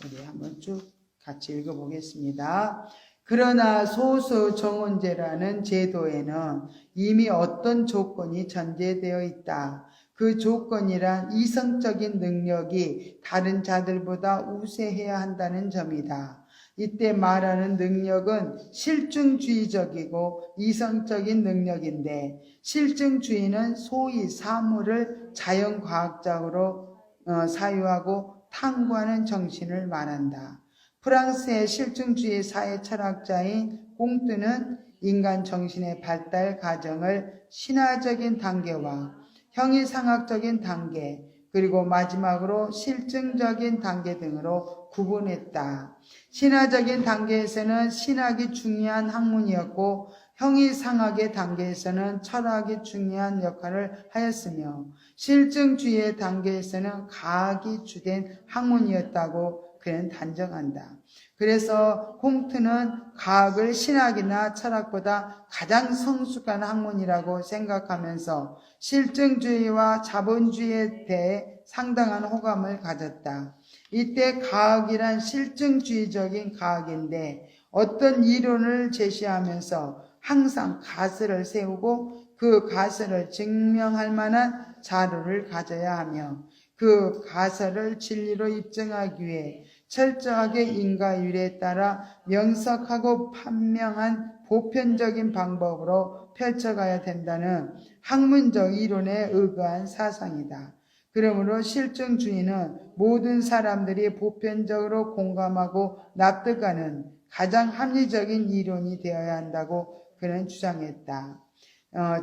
우리 한번 쭉 같이 읽어보겠습니다. 그러나 소수 정혼제라는 제도에는 이미 어떤 조건이 전제되어 있다. 그 조건이란 이성적인 능력이 다른 자들보다 우세해야 한다는 점이다. 이때 말하는 능력은 실증주의적이고 이성적인 능력인데 실증주의는 소위 사물을 자연과학적으로 사유하고 탐구하는 정신을 말한다. 프랑스의 실증주의 사회 철학자인 꽁트는 인간 정신의 발달 과정을 신화적인 단계와 형이상학적인 단계 그리고 마지막으로 실증적인 단계 등으로 구분했다. 신화적인 단계에서는 신학이 중요한 학문이었고 형이상학의 단계에서는 철학이 중요한 역할을 하였으며 실증주의의 단계에서는 과학이 주된 학문이었다고 그는 단정한다. 그래서 콩트는 과학을 신학이나 철학보다 가장 성숙한 학문이라고 생각하면서 실증주의와 자본주의에 대해 상당한 호감을 가졌다. 이때 과학이란 실증주의적인 과학인데 어떤 이론을 제시하면서 항상 가설을 세우고 그 가설을 증명할 만한 자료를 가져야 하며 그 가설을 진리로 입증하기 위해 철저하게 인과율에 따라 명석하고 판명한 보편적인 방법으로 펼쳐가야 된다는 학문적 이론에 의거한 사상이다. 그러므로 실증주의는 모든 사람들이 보편적으로 공감하고 납득하는 가장 합리적인 이론이 되어야 한다고 그는 주장했다.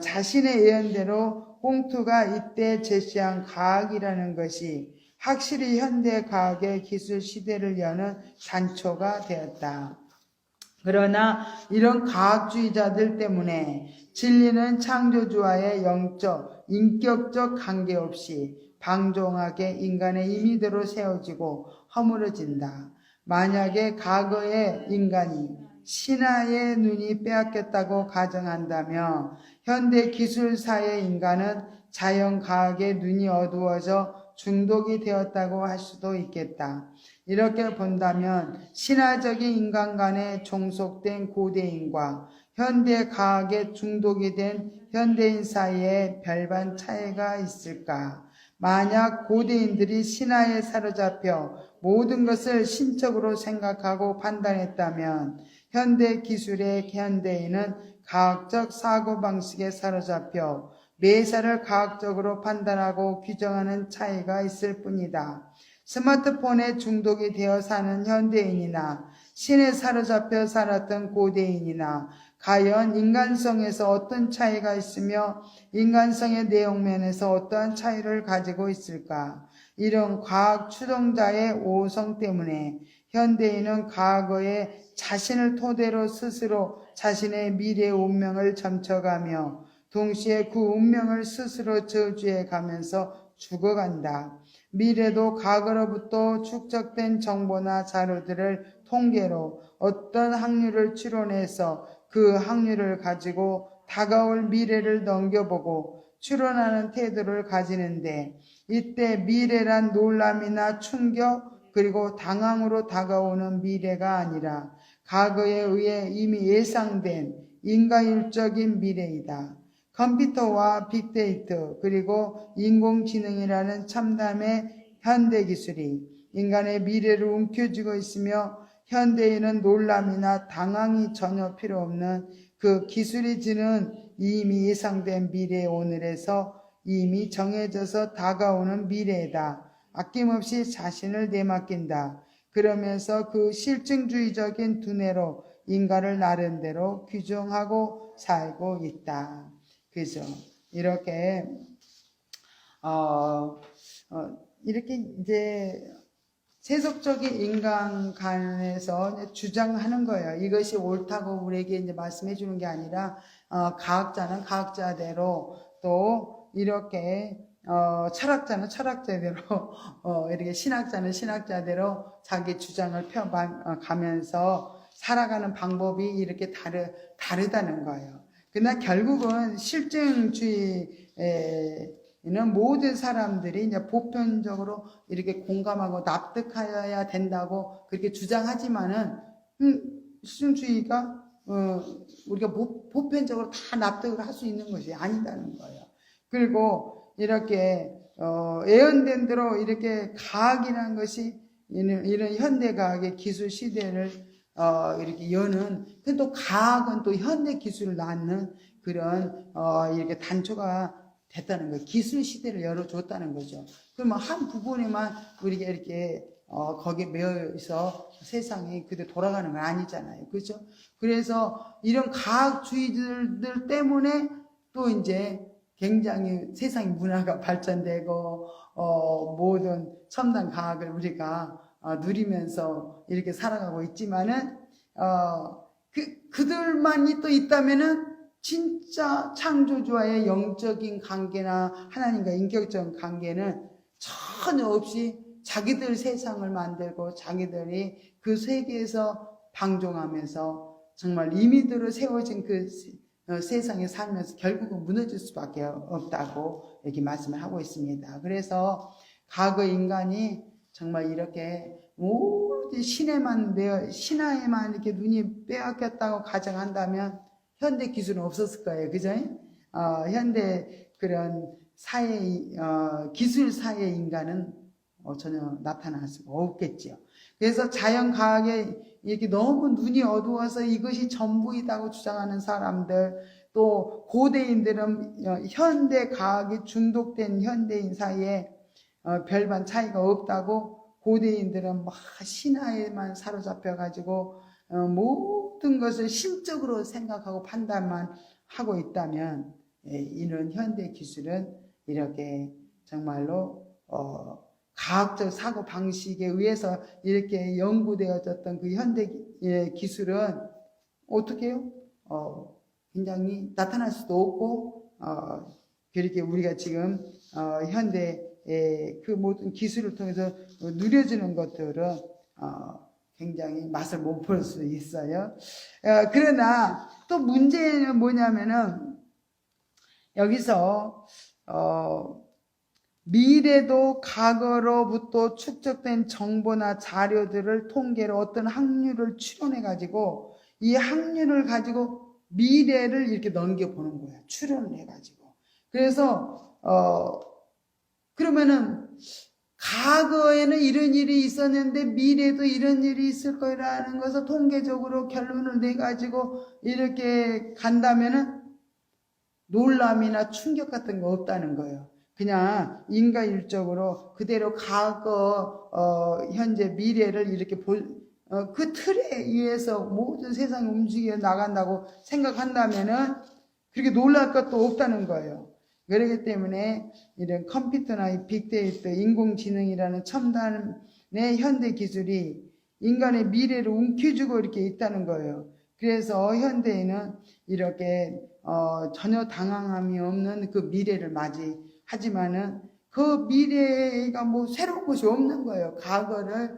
자신의 예언대로 꽁트가 이때 제시한 과학이라는 것이 확실히 현대 과학의 기술 시대를 여는 단초가 되었다. 그러나 이런 과학주의자들 때문에 진리는 창조주와의 영적, 인격적 관계없이 방종하게 인간의 임의대로 세워지고 허물어진다. 만약에 과거의 인간이 신화의 눈이 빼앗겼다고 가정한다면 현대 기술사의 인간은 자연과학의 눈이 어두워져 중독이 되었다고 할 수도 있겠다. 이렇게 본다면 신화적인 인간 간에 종속된 고대인과 현대 과학에 중독이 된 현대인 사이에 별반 차이가 있을까? 만약 고대인들이 신화에 사로잡혀 모든 것을 신적으로 생각하고 판단했다면 현대 기술의 현대인은 과학적 사고방식에 사로잡혀 매사를 과학적으로 판단하고 규정하는 차이가 있을 뿐이다. 스마트폰에 중독이 되어 사는 현대인이나 신에 사로잡혀 살았던 고대인이나 과연 인간성에서 어떤 차이가 있으며 인간성의 내용면에서 어떠한 차이를 가지고 있을까? 이런 과학 추종자의 오성 때문에 현대인은 과거에 자신을 토대로 스스로 자신의 미래 운명을 점쳐가며 동시에 그 운명을 스스로 저주해 가면서 죽어간다. 미래도 과거로부터 축적된 정보나 자료들을 통계로 어떤 확률을 추론해서 그 확률을 가지고 다가올 미래를 넘겨보고 추론하는 태도를 가지는데, 이때 미래란 놀람이나 충격 그리고 당황으로 다가오는 미래가 아니라 과거에 의해 이미 예상된 인과율적인 미래이다. 컴퓨터와 빅데이터 그리고 인공지능이라는 첨단의 현대기술이 인간의 미래를 움켜쥐고 있으며, 현대인은 놀람이나 당황이 전혀 필요 없는 그 기술이 주는 이미 예상된 미래 오늘에서 이미 정해져서 다가오는 미래다. 아낌없이 자신을 내맡긴다. 그러면서 그 실증주의적인 두뇌로 인간을 나름대로 규정하고 살고 있다. 그죠? 이렇게 이렇게 이제 세속적인 인간관에서 주장하는 거예요. 이것이 옳다고 우리에게 이제 말씀해 주는 게 아니라, 과학자는 과학자대로, 또 이렇게 철학자는 철학자대로, 이렇게 신학자는 신학자대로 자기 주장을 펴가면서 살아가는 방법이 이렇게 다르다는 거예요. 그러나 결국은 실증주의는 모든 사람들이 이제 보편적으로 이렇게 공감하고 납득하여야 된다고 그렇게 주장하지만은, 실증주의가 우리가 보편적으로 다 납득을 할 수 있는 것이 아니다는 거예요. 그리고 이렇게 예언된 대로 이렇게 과학이라는 것이 이런 현대과학의 기술 시대를 이렇게 여는, 또 과학은 또 현대 기술을 낳는 그런 이렇게 단초가 됐다는 거예요. 기술 시대를 열어줬다는 거죠. 그러면 한 부분에만 우리가 이렇게 거기에 매여서 세상이 그대로 돌아가는 건 아니잖아요. 그렇죠? 그래서 이런 과학주의들 때문에 또 이제 굉장히 세상의 문화가 발전되고 모든 첨단 과학을 우리가 누리면서 이렇게 살아가고 있지만은, 그들만이 또 있다면은 진짜 창조주와의 영적인 관계나 하나님과 인격적인 관계는 전혀 없이 자기들 세상을 만들고 자기들이 그 세계에서 방종하면서 정말 임의대로 세워진 그 세상에 살면서 결국은 무너질 수밖에 없다고 이렇게 말씀을 하고 있습니다. 그래서 과거 인간이 정말 이렇게 오로지 신화에만 이렇게 눈이 빼앗겼다고 가정한다면 현대 기술은 없었을 거예요. 그죠? 현대 그런 기술 사회 인간은 전혀 나타날 수가 없겠죠. 그래서 자연과학에 이렇게 너무 눈이 어두워서 이것이 전부이다고 주장하는 사람들, 또 고대인들은 현대과학에 중독된 현대인 사이에 별반 차이가 없다고, 고대인들은 막 신화에만 사로잡혀가지고 모든 것을 심적으로 생각하고 판단만 하고 있다면, 이런 현대 기술은 이렇게 정말로 과학적 사고 방식에 의해서 이렇게 연구되어졌던 그 현대 기술은 어떻게 해요? 굉장히 나타날 수도 없고, 그렇게 우리가 지금 현대 그 모든 기술을 통해서 누려지는 것들은 굉장히 맛을 못 볼 수 있어요. 그러나 또 문제는 뭐냐면은, 여기서 미래도 과거로부터 축적된 정보나 자료들을 통계로 어떤 확률을 추론해 가지고, 이 확률을 가지고 미래를 이렇게 넘겨보는 거야. 추론을 해 가지고. 그래서 그러면은 과거에는 이런 일이 있었는데 미래도 이런 일이 있을 거라는 것을 통계적으로 결론을 내 가지고 이렇게 간다면은 놀람이나 충격 같은 거 없다는 거예요. 그냥 인과율적으로 그대로 과거, 현재, 미래를 이렇게 그 틀에 의해서 모든 세상이 움직여 나간다고 생각한다면은 그렇게 놀랄 것도 없다는 거예요. 그렇기 때문에 이런 컴퓨터나 이 빅데이터, 인공지능이라는 첨단의 현대 기술이 인간의 미래를 움켜쥐고 이렇게 있다는 거예요. 그래서 현대인은 이렇게 전혀 당황함이 없는 그 미래를 맞이하지만은 그 미래가 뭐 새로운 것이 없는 거예요. 과거를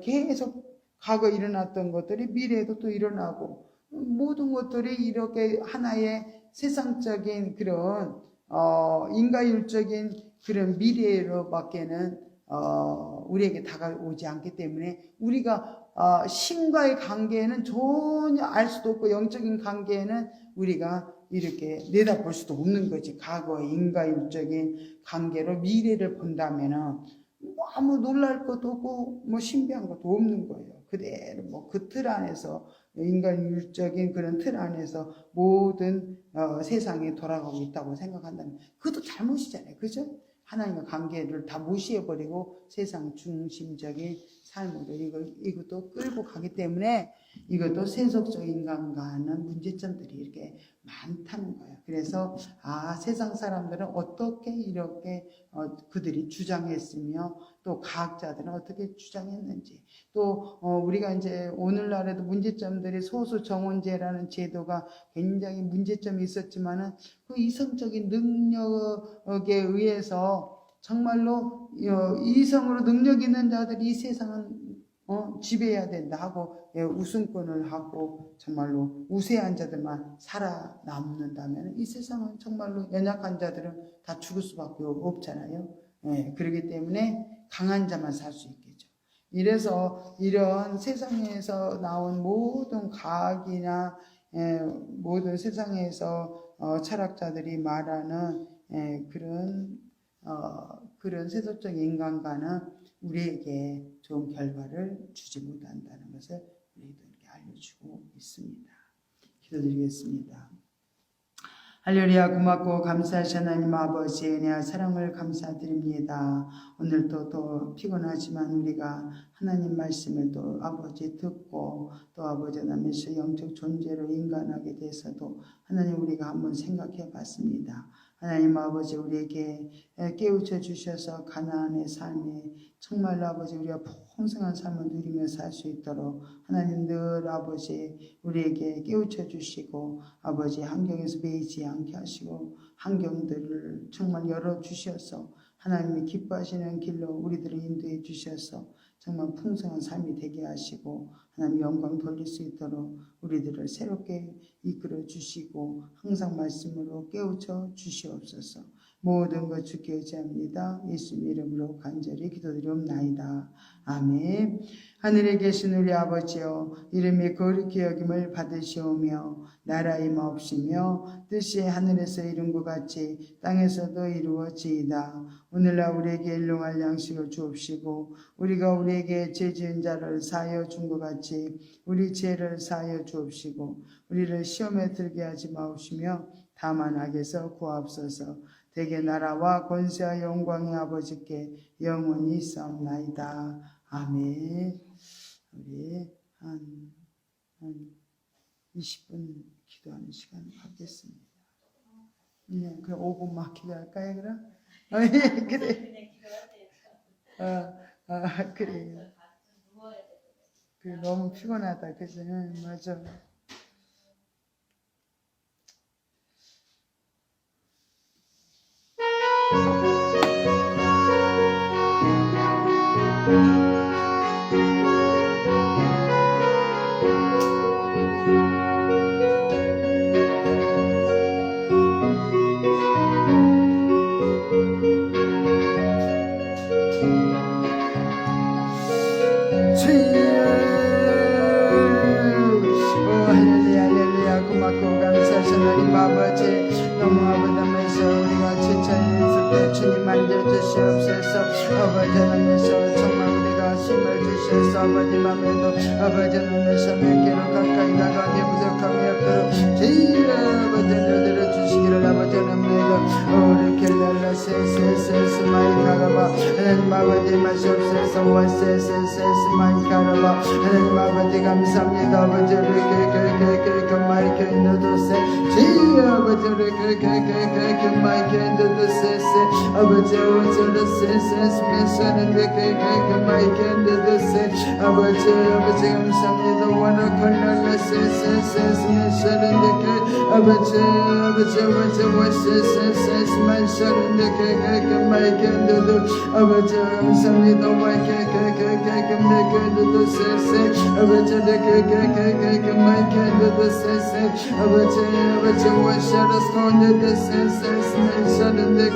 계속 과거에 일어났던 것들이 미래에도 또 일어나고 모든 것들이 이렇게 하나의 세상적인 그런 인과율적인 그런 미래로밖에는 우리에게 다가오지 않기 때문에 우리가 신과의 관계에는 전혀 알 수도 없고 영적인 관계에는 우리가 이렇게 내다볼 수도 없는 거지. 과거의 인과율적인 관계로 미래를 본다면은 뭐 아무 놀랄 것도 없고 뭐 신비한 것도 없는 거예요. 그대로 뭐 그 틀 안에서 인간율적인 그런 틀 안에서 모든 세상이 돌아가고 있다고 생각한다면 그것도 잘못이잖아요. 그죠? 하나님과 관계를 다 무시해버리고 세상 중심적인 삶으로 이것도 끌고 가기 때문에 이것도 세속적 인간과는 문제점들이 이렇게 많다는 거예요. 그래서 세상 사람들은 어떻게 이렇게 그들이 주장했으며 또 과학자들은 어떻게 주장했는지 또 우리가 이제 오늘날에도 문제점들이 소수정원제라는 제도가 굉장히 문제점이 있었지만은 그 이성적인 능력에 의해서 정말로 이성으로 능력 있는 자들이 이 세상은 지배해야 된다 하고 우승권을 하고 정말로 우세한 자들만 살아남는다면 이 세상은 정말로 연약한 자들은 다 죽을 수밖에 없잖아요. 그렇기 때문에 강한 자만 살 수 있겠죠. 이래서 이런 세상에서 나온 모든 과학이나 모든 세상에서 철학자들이 말하는 그런 세속적 인간과는 우리에게 좋은 결과를 주지 못한다는 것을 우리도 이렇게 알려주고 있습니다. 기도드리겠습니다. 할렐루야. 고맙고 감사하신 하나님 아버지 은혜와 사랑을 감사드립니다. 오늘도 또 피곤하지만 우리가 하나님 말씀을 또 아버지 듣고 또 아버지 하나님께서 영적 존재로 인간하게 돼서도 하나님 우리가 한번 생각해 봤습니다. 하나님 아버지 우리에게 깨우쳐 주셔서 가나안의 삶에 정말로 아버지 우리가 풍성한 삶을 누리며 살 수 있도록 하나님 늘 아버지 우리에게 깨우쳐 주시고 아버지 환경에서 매이지 않게 하시고 환경들을 정말 열어주셔서 하나님이 기뻐하시는 길로 우리들을 인도해 주셔서 정말 풍성한 삶이 되게 하시고 하나님 영광 돌릴 수 있도록 우리들을 새롭게 이끌어 주시고 항상 말씀으로 깨우쳐 주시옵소서. 모든 것 주께 의지합니다. 예수님 이름으로 간절히 기도드리옵나이다. 아멘. 하늘에 계신 우리 아버지여 이름이 거룩히 여김을 받으시오며 나라의 마옵시며 뜻이 하늘에서 이룬 것 같이 땅에서도 이루어지이다. 오늘날 우리에게 일용할 양식을 주옵시고 우리가 우리에게 죄 지은 자를 사하여 준 것 같이 우리 죄를 사하여 주옵시고 우리를 시험에 들게 하지 마옵시며 다만 악에서 구하옵소서. 대개 나라와 권세와 영광의 아버지께 영원히 있사옵나이다. 아멘. 우리 한 20분 기도하는 시간 갖겠습니다. 그럼 5분만 기도할까요, 그럼? 그래. 그래요. 그래, 너무 피곤하다. 그죠? 맞아. 아버지 하나님께서 정말 우리가 힘을 주셔서 아버지 맘에도 아버지 하나님께서 몇 개로 가까이 나가게 부족함이 없도록 주의 아버지 들어주시기를 아버지랍니다. 우리 켈렐라 세세세스 마이카라바 하나님 아버지 마시옵소서 와세세세스 마이카라바 하나님 아버지 감사합니다. 아버지를 그 마이크 인도도세 지 아버지를 그 마이크 인도도세세 아버지 오절을 세세스 메시아는데 그 마이크 인도도세 아버지 감사합니다. 와라 컬랄라 세세세스 메시아는데 아버지 와세세세스 메시아는데 그 마이크 인도도 아버지 감사합니다. 와이크 마이크 인도도세세 아버지 그 마이크 인도도세세 아버지 와샤라스 콘도도세세 메시아는데 그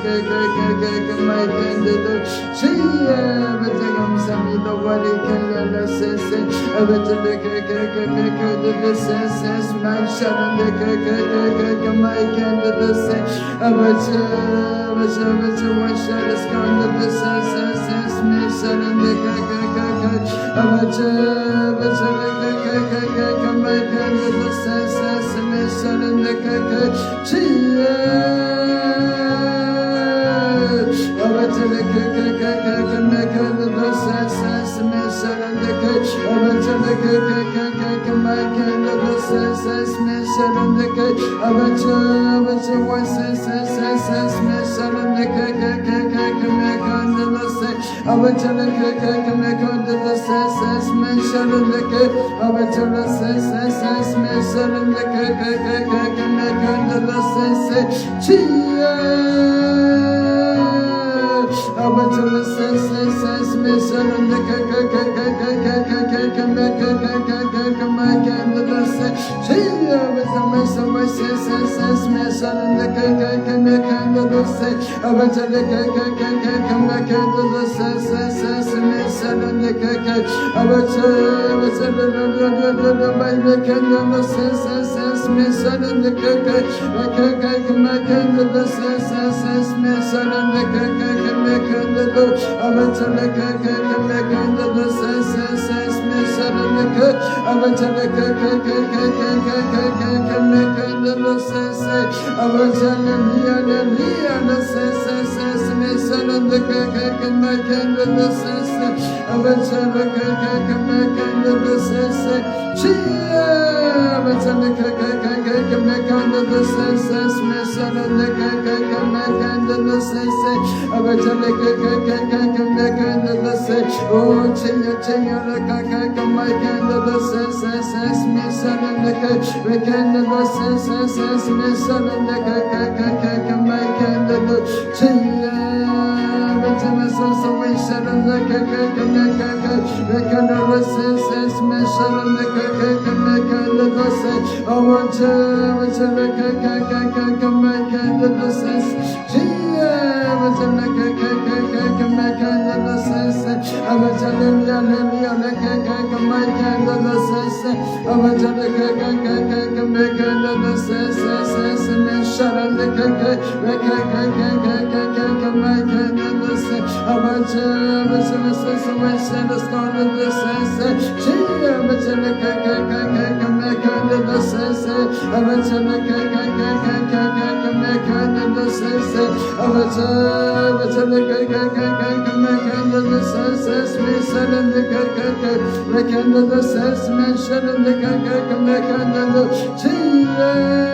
마이크 인도도 시야 아버지 감사합니다. 와리 켈랄라 세세 아버지 그 세세 메시아는데 그 마이크 인도도세 아버지 와샤라스 콘도도세세 메시아는데 아버지 마이크 인도도세세 메시아는데 지혜 아버지 Cheers.